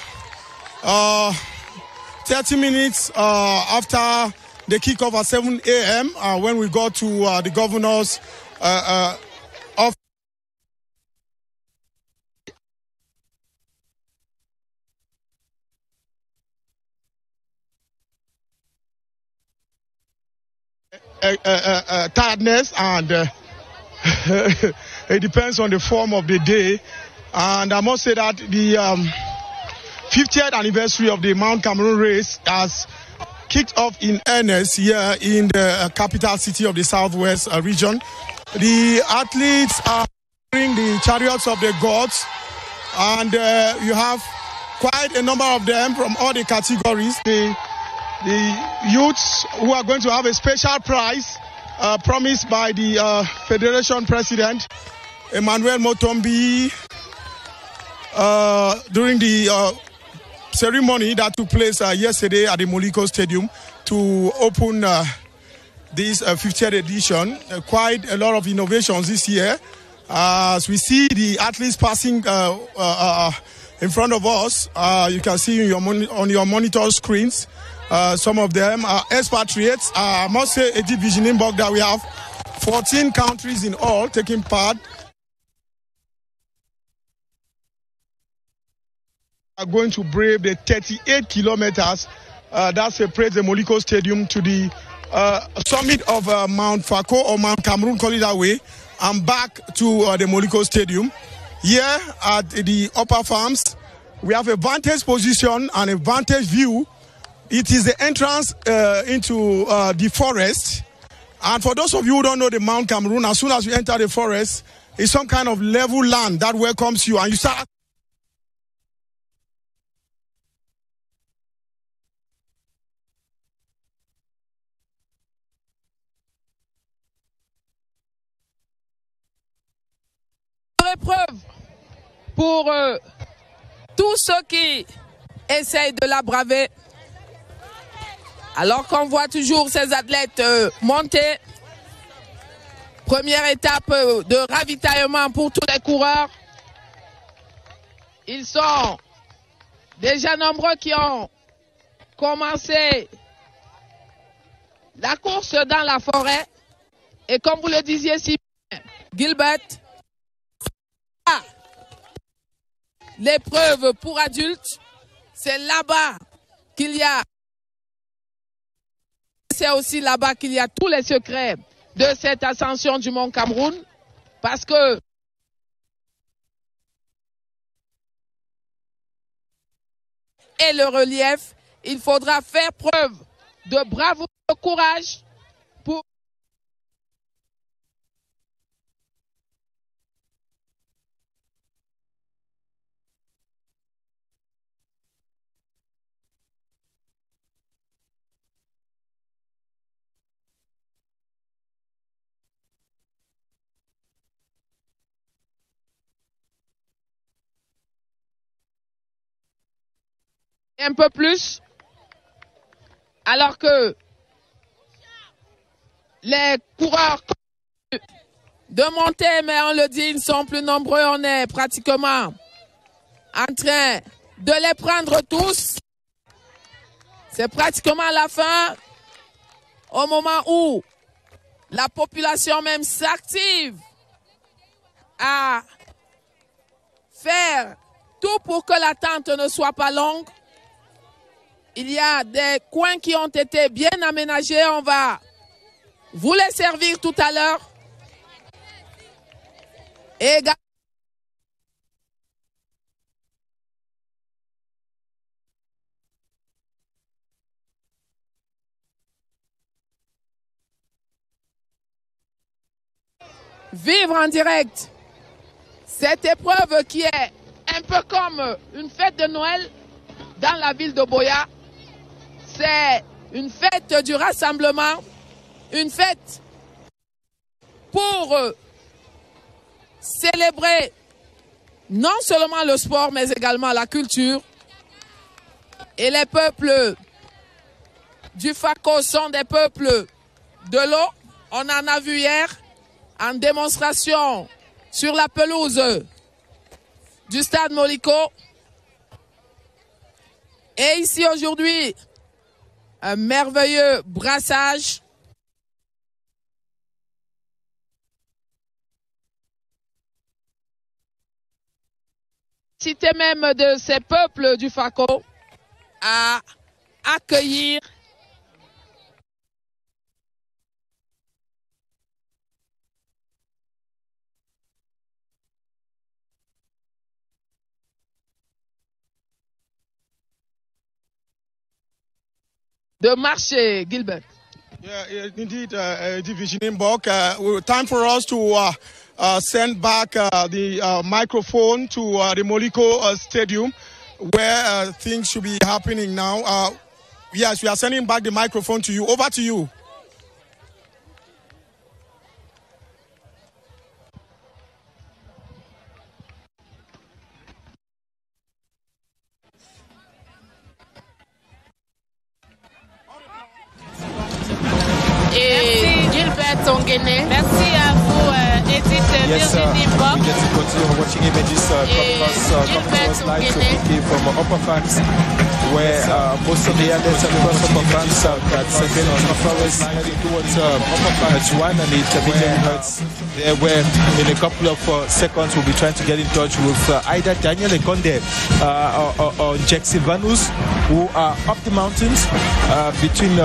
30 minutes after the kickoff at 7 a.m. When we got to the governor's office. Tiredness, and it depends on the form of the day. And I must say that the 50th anniversary of the Mount Cameroon race has kicked off in earnest here in the capital city of the Southwest region. The athletes are wearing the chariots of the gods, and you have quite a number of them from all the categories. The youths who are going to have a special prize promised by the Federation President, Emmanuel Motombi, during the ceremony that took place yesterday at the Moliko Stadium to open this 50th edition. Quite a lot of innovations this year. As we see the athletes passing in front of us, you can see on your monitor screens, some of them are expatriates. I must say, Edith Vigininburg, that we have 14 countries in all taking part. Are going to brave the 38 kilometers that separates the Moliko Stadium to the summit of Mount Fako, or Mount Cameroon, call it that way, and back to the Moliko Stadium. Here at the upper farms, we have a vantage position and a vantage view. It is the entrance into the forest. And for those of you who don't know the Mount Cameroon, as soon as you enter the forest, it's some kind of level land that welcomes you, and you start. Épreuve pour tous ceux qui essayent de la braver. Alors qu'on voit toujours ces athlètes monter, Première étape de ravitaillement pour tous les coureurs. Ils sont déjà nombreux qui ont commencé la course dans la forêt. Et comme vous le disiez si bien, Gilbert, l'épreuve pour adultes, c'est là-bas qu'il y a, c'est aussi là-bas qu'il y a tous les secrets de cette ascension du Mont Cameroun, parce que et le relief, il faudra faire preuve de bravoure, de courage pour un peu plus, alors que les coureurs de monter, mais on le dit, ils sont plus nombreux, on est pratiquement en train de les prendre tous. C'est pratiquement la fin, au moment où la population même s'active à faire tout pour que l'attente ne soit pas longue. Il y a des coins qui ont été bien aménagés. On va vous les servir tout à l'heure. Et vivre en direct cette épreuve qui est un peu comme une fête de Noël dans la ville de Boya. C'est une fête du rassemblement, une fête pour célébrer non seulement le sport, mais également la culture. Et les peuples du FACO sont des peuples de l'eau. On en a vu hier en démonstration sur la pelouse du stade Moliko. Et ici aujourd'hui, un merveilleux brassage. Cité même de ces peuples du FACO à accueillir de marcher, Gilbert. Yeah, indeed, Division Imbok. Time for us to send back the microphone to the Moliko Stadium, where things should be happening now. Yes, we are sending back the microphone to you. Over to you. Et Gilbert Tonguene. Merci à vous, Edith Virginie Bock. We get to continue watching images coming to us live from Upper Fax, where most of the athletes across Upper Fax that have been on the forest heading towards Hertz 1 and the intermediate Hertz, where in a couple of seconds we'll be trying to get in touch with either Daniel Ekonde or Jack Silvanus, who are up the mountains between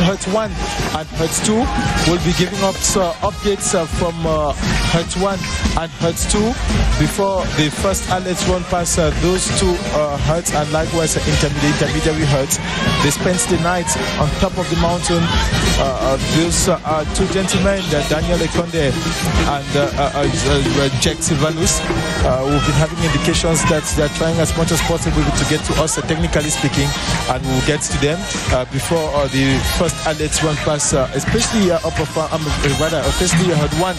Hertz 1 and Hertz 2. We'll be giving us updates from Hertz 1 and Hertz 2 before the first athletes run past those two Hertz and likewise intermediary Hertz. They spent the night on top of the mountain. Those two gentlemen, Daniel Ekonde and Jack Silvanus, we've been having indications that they're trying as much as possible to get to us, technically speaking, and we'll get to them before the first athletes run past, especially especially Hertz 1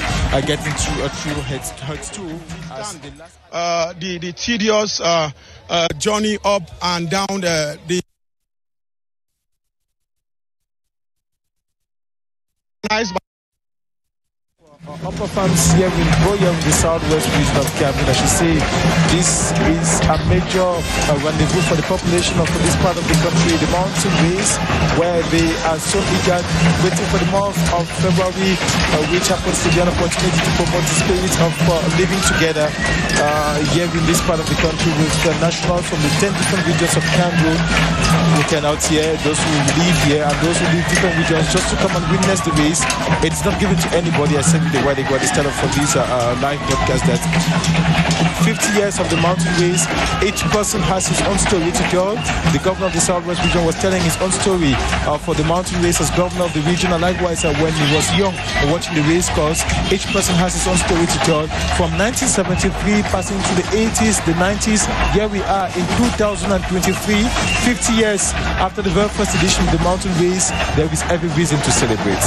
getting through Hertz 2. The tedious journey up and down the Upper Farms here in Boya in the southwest region of Cameroon. I should say this is a major rendezvous for the population of this part of the country, the mountain race, where they are so eager, waiting for the month of February, which happens to be an opportunity to promote the spirit of living together here in this part of the country with nationals from the 10 different regions of Cameroon looking out here, those who live here and those who live different regions, just to come and witness the race. It's not given to anybody except the way they got this for this live broadcast that 50 years of the mountain race, each person has his own story to tell. The governor of the Southwest region was telling his own story for the mountain race as governor of the region, and likewise when he was young watching the race course, each person has his own story to tell. From 1973 passing to the 80s, the 90s, here we are in 2023, 50 years after the very first edition of the mountain race. There is every reason to celebrate.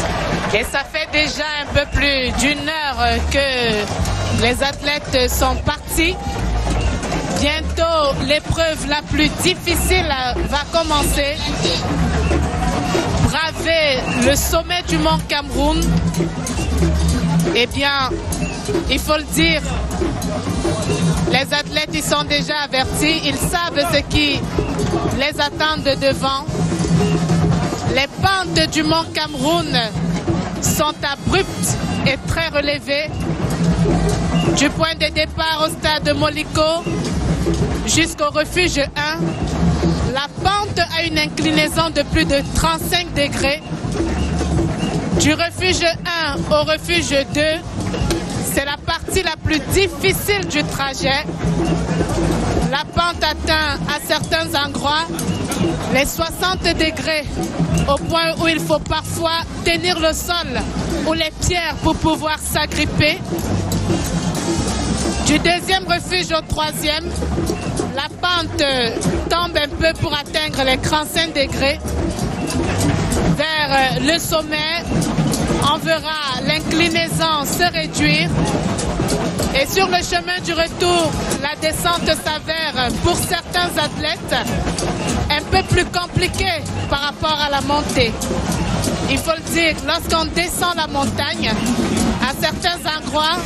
Et ça fait déjà un peu plus d'une heure que les athlètes sont partis. Bientôt, l'épreuve la plus difficile va commencer. Braver le sommet du Mont Cameroun. Eh bien, il faut le dire, les athlètes ils sont déjà avertis. Ils savent ce qui les attend de devant. Les pentes du Mont Cameroun sont abruptes et très relevées. Du point de départ au stade de Moliko jusqu'au refuge 1, la pente a une inclinaison de plus de 35 degrés. Du refuge 1 au refuge 2, c'est la partie la plus difficile du trajet. La pente atteint à certains endroits les 60 degrés, au point où il faut parfois tenir le sol ou les pierres pour pouvoir s'agripper. Du deuxième refuge au troisième, la pente tombe un peu pour atteindre les 35 degrés. Vers le sommet, on verra l'inclinaison se réduire. Et sur le chemin du retour, la descente s'avère pour certains athlètes un peu plus compliquée par rapport à la montée. Il faut le dire, lorsqu'on descend la montagne, à certains endroits,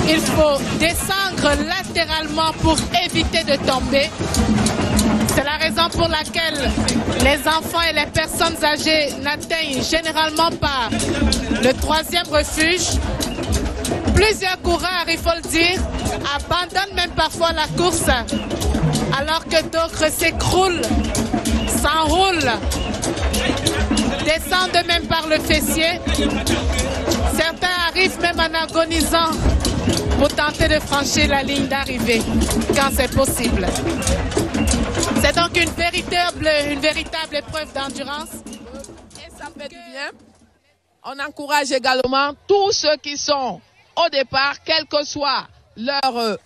il faut descendre latéralement pour éviter de tomber. C'est la raison pour laquelle les enfants et les personnes âgées n'atteignent généralement pas le troisième refuge. Plusieurs coureurs, il faut le dire, abandonnent même parfois la course, alors que d'autres s'écroulent, s'enroulent, descendent même par le fessier. Certains arrivent même en agonisant pour tenter de franchir la ligne d'arrivée, quand c'est possible. C'est donc une véritable épreuve d'endurance. Et ça fait du bien. On encourage également tous ceux qui sont au départ, quelle que soit leur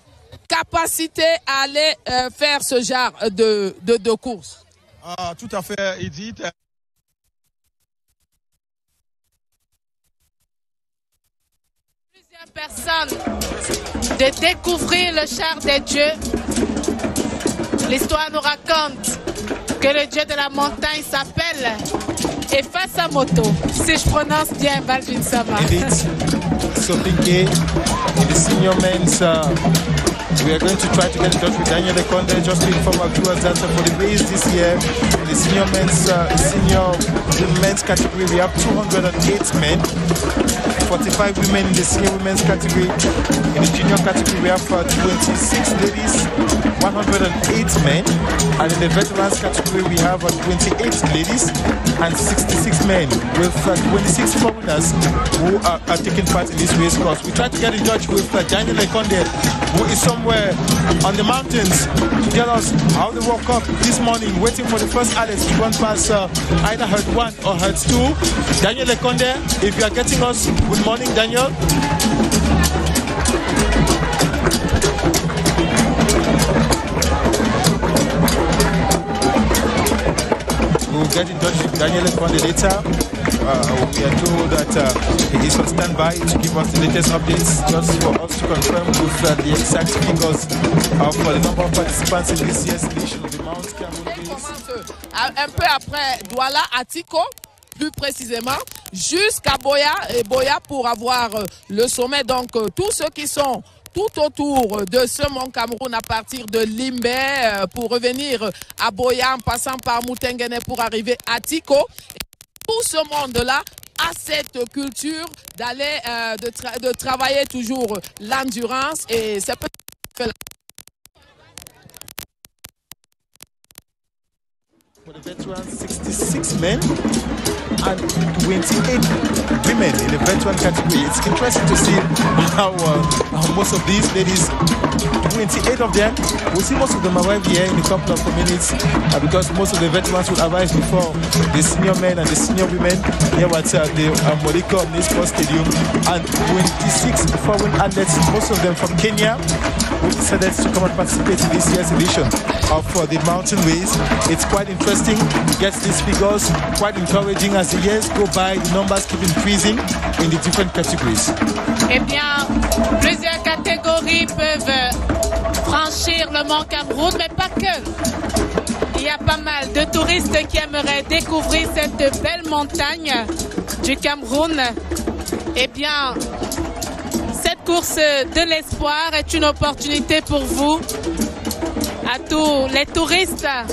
capacité à aller faire ce genre de course. Ah, tout à fait, Edith. Plusieurs personnes de découvrir le char des dieux. L'histoire nous raconte que le dieu de la montagne s'appelle Efasa Moto, si je prononce bien Balvin Sama. Sopinke, in the senior men's, we are going to try to get in touch with Daniel Ekonde just to inform our viewers that for the race this year, in the senior men's category, we have 208 men, 45 women in the senior women's category. In the junior category, we have 26 ladies, 108 men, and in the veterans category, we have 28 ladies and 66 men, with 26 foreigners who are taking part in this race course. We try to get in touch with Daniel Ekonde, who is somewhere on the mountains, to tell us how they woke up this morning, waiting for the first Alex to run past either herd 1 or herd 2. Daniel Ekonde, if you are getting us, good morning, Daniel. We'll get in touch with Daniel Ekonde later. We are told that he is on standby to give us the latest updates, just for us to confirm with the exact figures for the number of participants in this year's edition of the Mount Cameroon Race. Un peu après Douala, Atiko, plus précisément, jusqu'à Boya, et Boya pour avoir le sommet. Donc tous ceux qui sont tout autour de ce Mont Cameroun à partir de Limbe pour revenir à Boya en passant par Moutenguene pour arriver à Tiko. Tout ce monde-là a cette culture d'aller, de travailler toujours l'endurance et c'est peut-être For the veterans, 66 men and 28 women in the veteran category. It's interesting to see how most of these ladies, 28 of them, we'll see most of them arrive here in a couple of minutes because most of the veterans will arrive before the senior men and the senior women here at the Moliko Sports Stadium. And 26 foreign athletes, most of them from Kenya, who decided to come and participate in this year's edition of the mountain race. It's quite interesting to get these figures, quite encouraging as the years go by, the numbers keep increasing in the different categories. Eh bien, plusieurs catégories peuvent franchir le Mont Cameroun, mais pas que. Il y a pas mal de touristes qui aimeraient découvrir cette belle montagne du Cameroun. Eh bien, cette course de l'espoir est une opportunité pour vous, à tous les touristes, à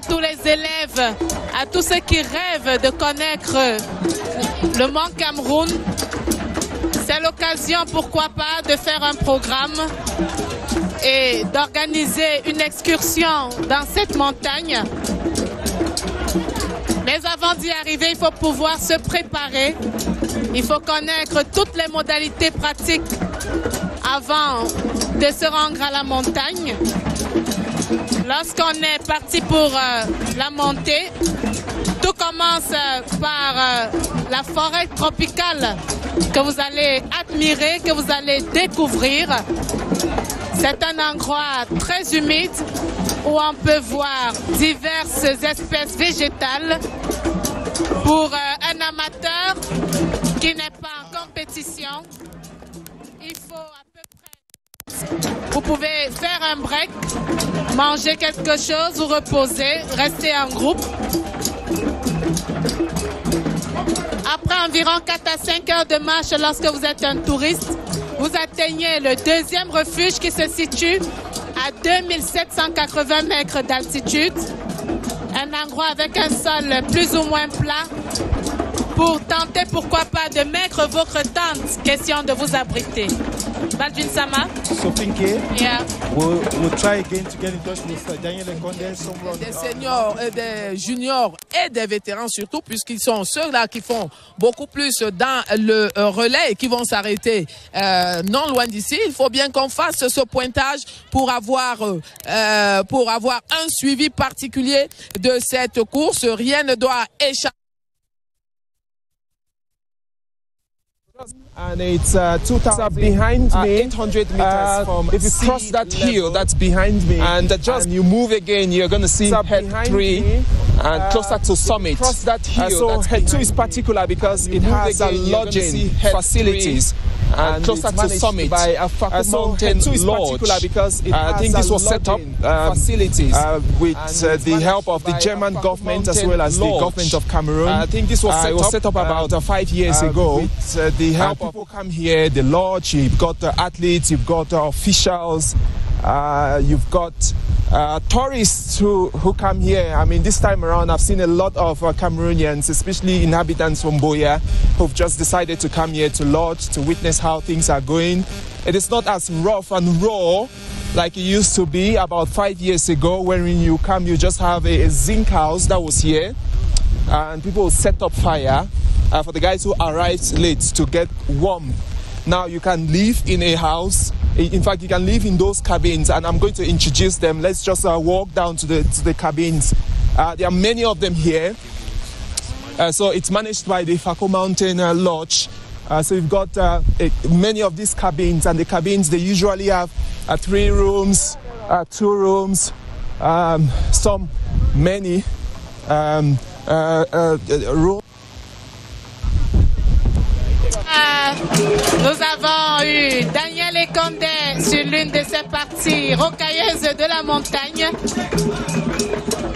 tous les élèves, à tous ceux qui rêvent de connaître le Mont Cameroun. C'est l'occasion, pourquoi pas, de faire un programme et d'organiser une excursion dans cette montagne. Mais avant d'y arriver, il faut pouvoir se préparer. Il faut connaître toutes les modalités pratiques avant de se rendre à la montagne. Lorsqu'on est parti pour la montée, tout commence par la forêt tropicale que vous allez admirer, que vous allez découvrir. C'est un endroit très humide où on peut voir diverses espèces végétales. Pour un amateur qui n'est pas en compétition, il faut à peu près... Vous pouvez faire un break, manger quelque chose, vous reposer, rester en groupe. Après environ 4 à 5 heures de marche, lorsque vous êtes un touriste, vous atteignez le deuxième refuge qui se situe à 2780 mètres d'altitude. Un endroit avec un sol plus ou moins plat pour tenter, pourquoi pas, de mettre votre tente, question de vous abriter. Baldwin Sama. So Pinky, Yeah. we'll try again to get in touch with Daniel Nkonde. Des seniors, des juniors et des vétérans surtout, puisqu'ils sont ceux-là qui font beaucoup plus dans le relais et qui vont s'arrêter non loin d'ici. Il faut bien qu'on fasse ce pointage pour avoir un suivi particulier de cette course. Rien ne doit échapper. And it's 2,000 behind me, 800 meters from if you cross that hill that's behind me and you move again, you're going to see Head 3 and closer to Summit. Cross that hill, so Head 2 is particular because it has lodging facilities and closer to Summit by a Mountain Lodge. Because I think this was set up facilities with the help of the German government as well as the government of Cameroon. I think this was set up about 5 years ago. With the help of people come here, the lodge, you've got athletes, you've got officials, you've got tourists who come here. I mean, this time around, I've seen a lot of Cameroonians, especially inhabitants from Boya, who've just decided to come here to lodge, to witness how things are going. It is not as rough and raw like it used to be about 5 years ago. When you come, you just have a zinc house that was here, and people will set up fire for the guys who arrived late to get warm. Now you can live in a house. In fact, you can live in those cabins, and I'm going to introduce them. Let's just walk down to the cabins. There are many of them here. So it's managed by the Fako Mountain Lodge. So you've got many of these cabins, and the cabins, they usually have 3 rooms, 2 rooms, many rooms. Nous avons eu Daniel Nkonde sur l'une de ces parties rocailleuses de la montagne.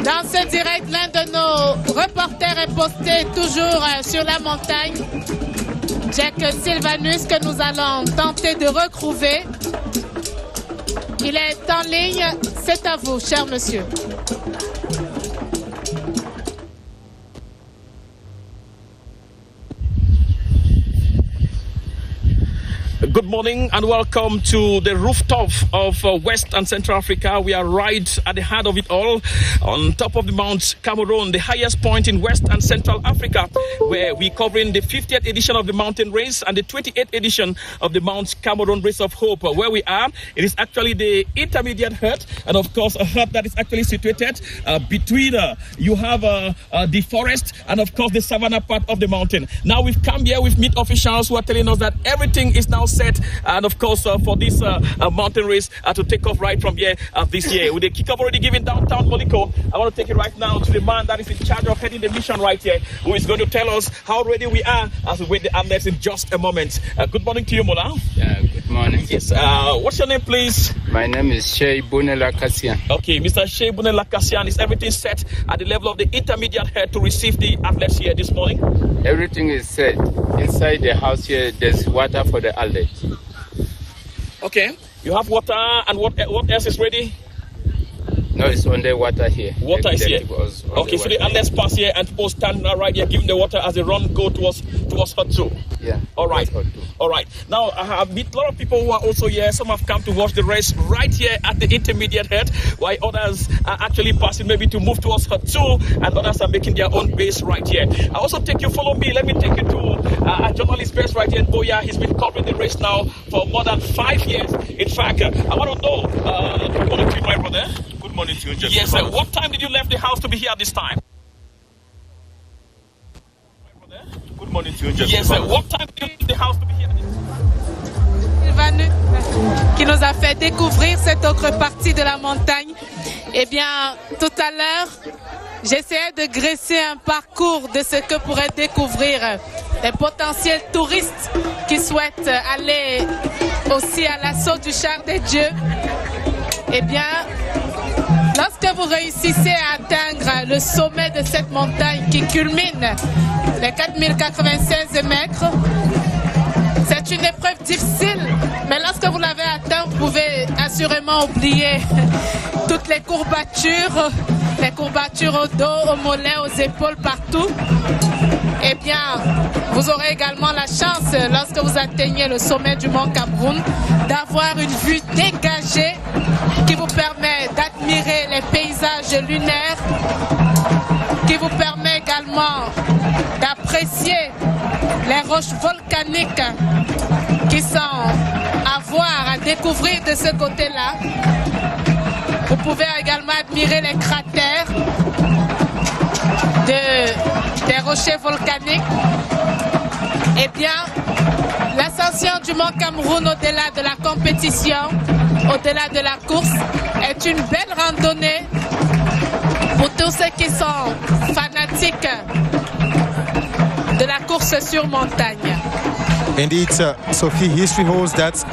Dans ce direct, l'un de nos reporters est posté toujours sur la montagne. Jack Sylvanus, que nous allons tenter de retrouver. Il est en ligne. C'est à vous, cher monsieur. Good morning and welcome to the rooftop of West and Central Africa. We are right at the heart of it all, on top of the Mount Cameroon, the highest point in West and Central Africa, where we're covering the 50th edition of the mountain race and the 28th edition of the Mount Cameroon Race of Hope. Where we are, it is actually the intermediate hut, and of course a hut that is actually situated between, you have the forest and of course the savanna part of the mountain. Now we've come here with meet officials who are telling us that everything is now set, and of course for this mountain race to take off right from here this year. With the kickoff already given downtown Moliko, I want to take it right now to the man that is in charge of heading the mission right here, who is going to tell us how ready we are as we wait the athletes in just a moment. Good morning to you, Mola. Yeah, good morning. Yes, what's your name, please? My name is Shey Bunelakassian. Okay, Mr. Shey Bunelakassian, is everything set at the level of the intermediate head to receive the athletes here this morning? Everything is set. Inside the house here, there's water for the athletes. Okay, you have water, and what else is ready? No, it's on the water here. Water is here. Okay, so the athletes pass here and people stand right here giving the water as they run, go towards Hut 2. Yeah. All right. All right. Now, I have met a lot of people who are also here. Some have come to watch the race right here at the intermediate head, while others are actually passing maybe to move towards Hut 2, and others are making their own base right here. I also take you, follow me. Let me take you to a journalist base right here in Boya. He's been covering the race now for more than 5 years. In fact, I want to know, good morning to you, my brother. Good morning to you, Jeff. Yes, sir. What time did you leave the house to be here at this time? Good morning to you, Jeff. Yes, sir. What time did you leave the house to be here at this time? Qui nous a fait découvrir cette autre partie de la montagne. Eh bien, tout à l'heure, j'essayais de graisser un parcours de ce que pourraient découvrir les potentiels touristes qui souhaitent aller aussi à l'assaut du char des dieux. Eh bien, lorsque vous réussissez à atteindre le sommet de cette montagne qui culmine les 4096 mètres, c'est une épreuve difficile, mais lorsque vous l'avez atteint, vous pouvez assurément oublier toutes les courbatures au dos, aux mollets, aux épaules, partout. Eh bien, vous aurez également la chance, lorsque vous atteignez le sommet du Mont Cameroun, d'avoir une vue dégagée qui vous permet d'admirer les paysages lunaires, qui vous permet également d'apprécier les roches volcaniques qui sont à voir, à découvrir de ce côté-là. Vous pouvez également admirer les cratères des rochers volcaniques. Eh bien, l'ascension du Mont Cameroun au-delà de la compétition, au-delà de la course, est une belle randonnée pour tous ceux qui sont fanatiques de la course sur montagne. Indeed, Sophie, history holds that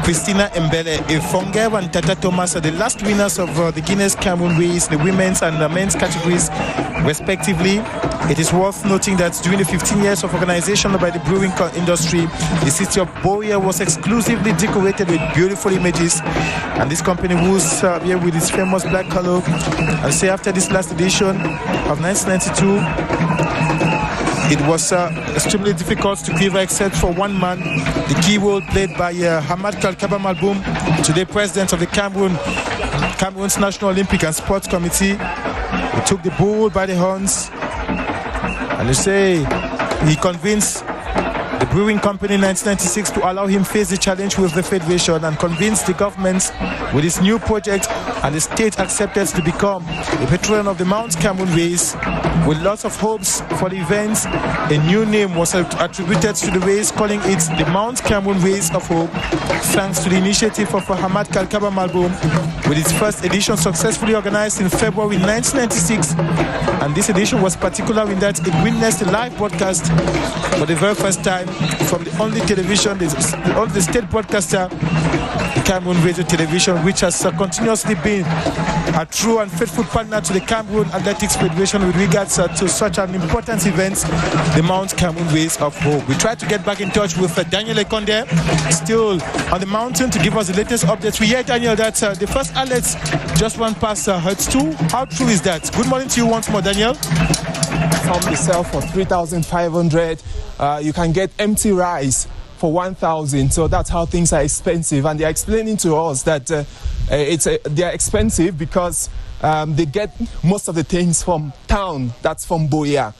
Christina Mbele, Efonge and Tata Thomas are the last winners of the Guinness Cameroon race, the women's and the men's categories, respectively. It is worth noting that during the 15 years of organization by the brewing industry, the city of Boya was exclusively decorated with beautiful images. And this company was here with its famous black color. And say after this last edition of 1992, it was extremely difficult to quiver except for one man, the key role played by Hamad Kalkaba Malboum, today president of the Cameroon's National Olympic and Sports Committee. He took the bull by the horns, and they say he convinced the brewing company in 1996 to allow him face the challenge with the federation, and convinced the government with his new project, and the state accepted to become the patron of the Mount Cameroon race. With lots of hopes for the event, a new name was attributed to the race, calling it the Mount Cameroon Race of Hope, thanks to the initiative of Hamad Kalkaba Malboum, with its first edition successfully organized in February 1996. And this edition was particular in that it witnessed a live broadcast for the very first time from the only television, the state broadcaster, the Cameroon Radio Television, which has continuously been a true and faithful partner to the Cameroon Athletics Federation with regards to such an important event, the Mount Cameroon Race of Hope. We tried to get back in touch with Daniel Ekonde, still on the mountain, to give us the latest updates. We hear, Daniel, that the first athletes just went past Hertz 2. How true is that? Good morning to you once more, Daniel. Some they sell for 3,500. You can get empty rice for 1,000. So that's how things are expensive. And they're explaining to us that they're expensive because they get most of the things from town. That's from Boya.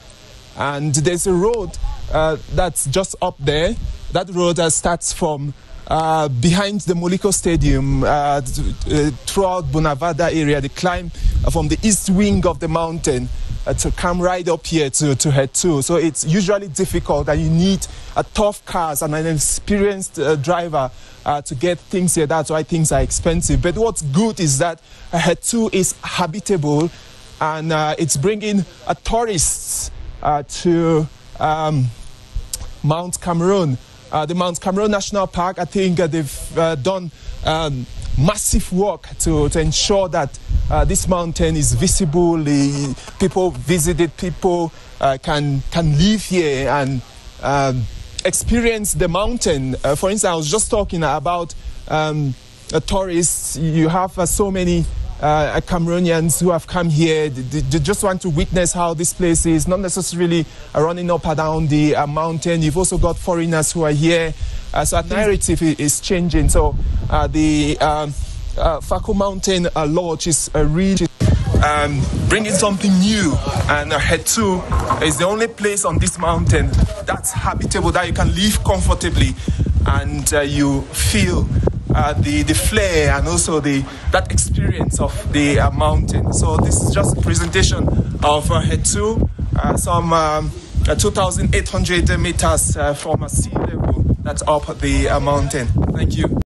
And there's a road that's just up there. That road starts from behind the Moliko Stadium throughout Bonavada area. They climb from the east wing of the mountain to come right up here to head to. So it's usually difficult, and you need a tough cars and an experienced driver to get things here. That's why things are expensive. But what's good is that head 2 is habitable, and it's bringing tourists to Mount Cameroon. The Mount Cameroon National Park, I think they've done massive work to ensure that this mountain is visible. People visit it, people can live here and experience the mountain. For instance, I was just talking about tourists. You have so many Cameroonians who have come here. They just want to witness how this place is, not necessarily running up and down the mountain. You've also got foreigners who are here. So the narrative is changing. So the Fako Mountain Lodge is really bringing something new. And head 2 is the only place on this mountain that's habitable, that you can live comfortably, and you feel the flair and also that experience of the mountain. So this is just a presentation of head 2, some 2,800 meters from sea level that's up the mountain. Thank you.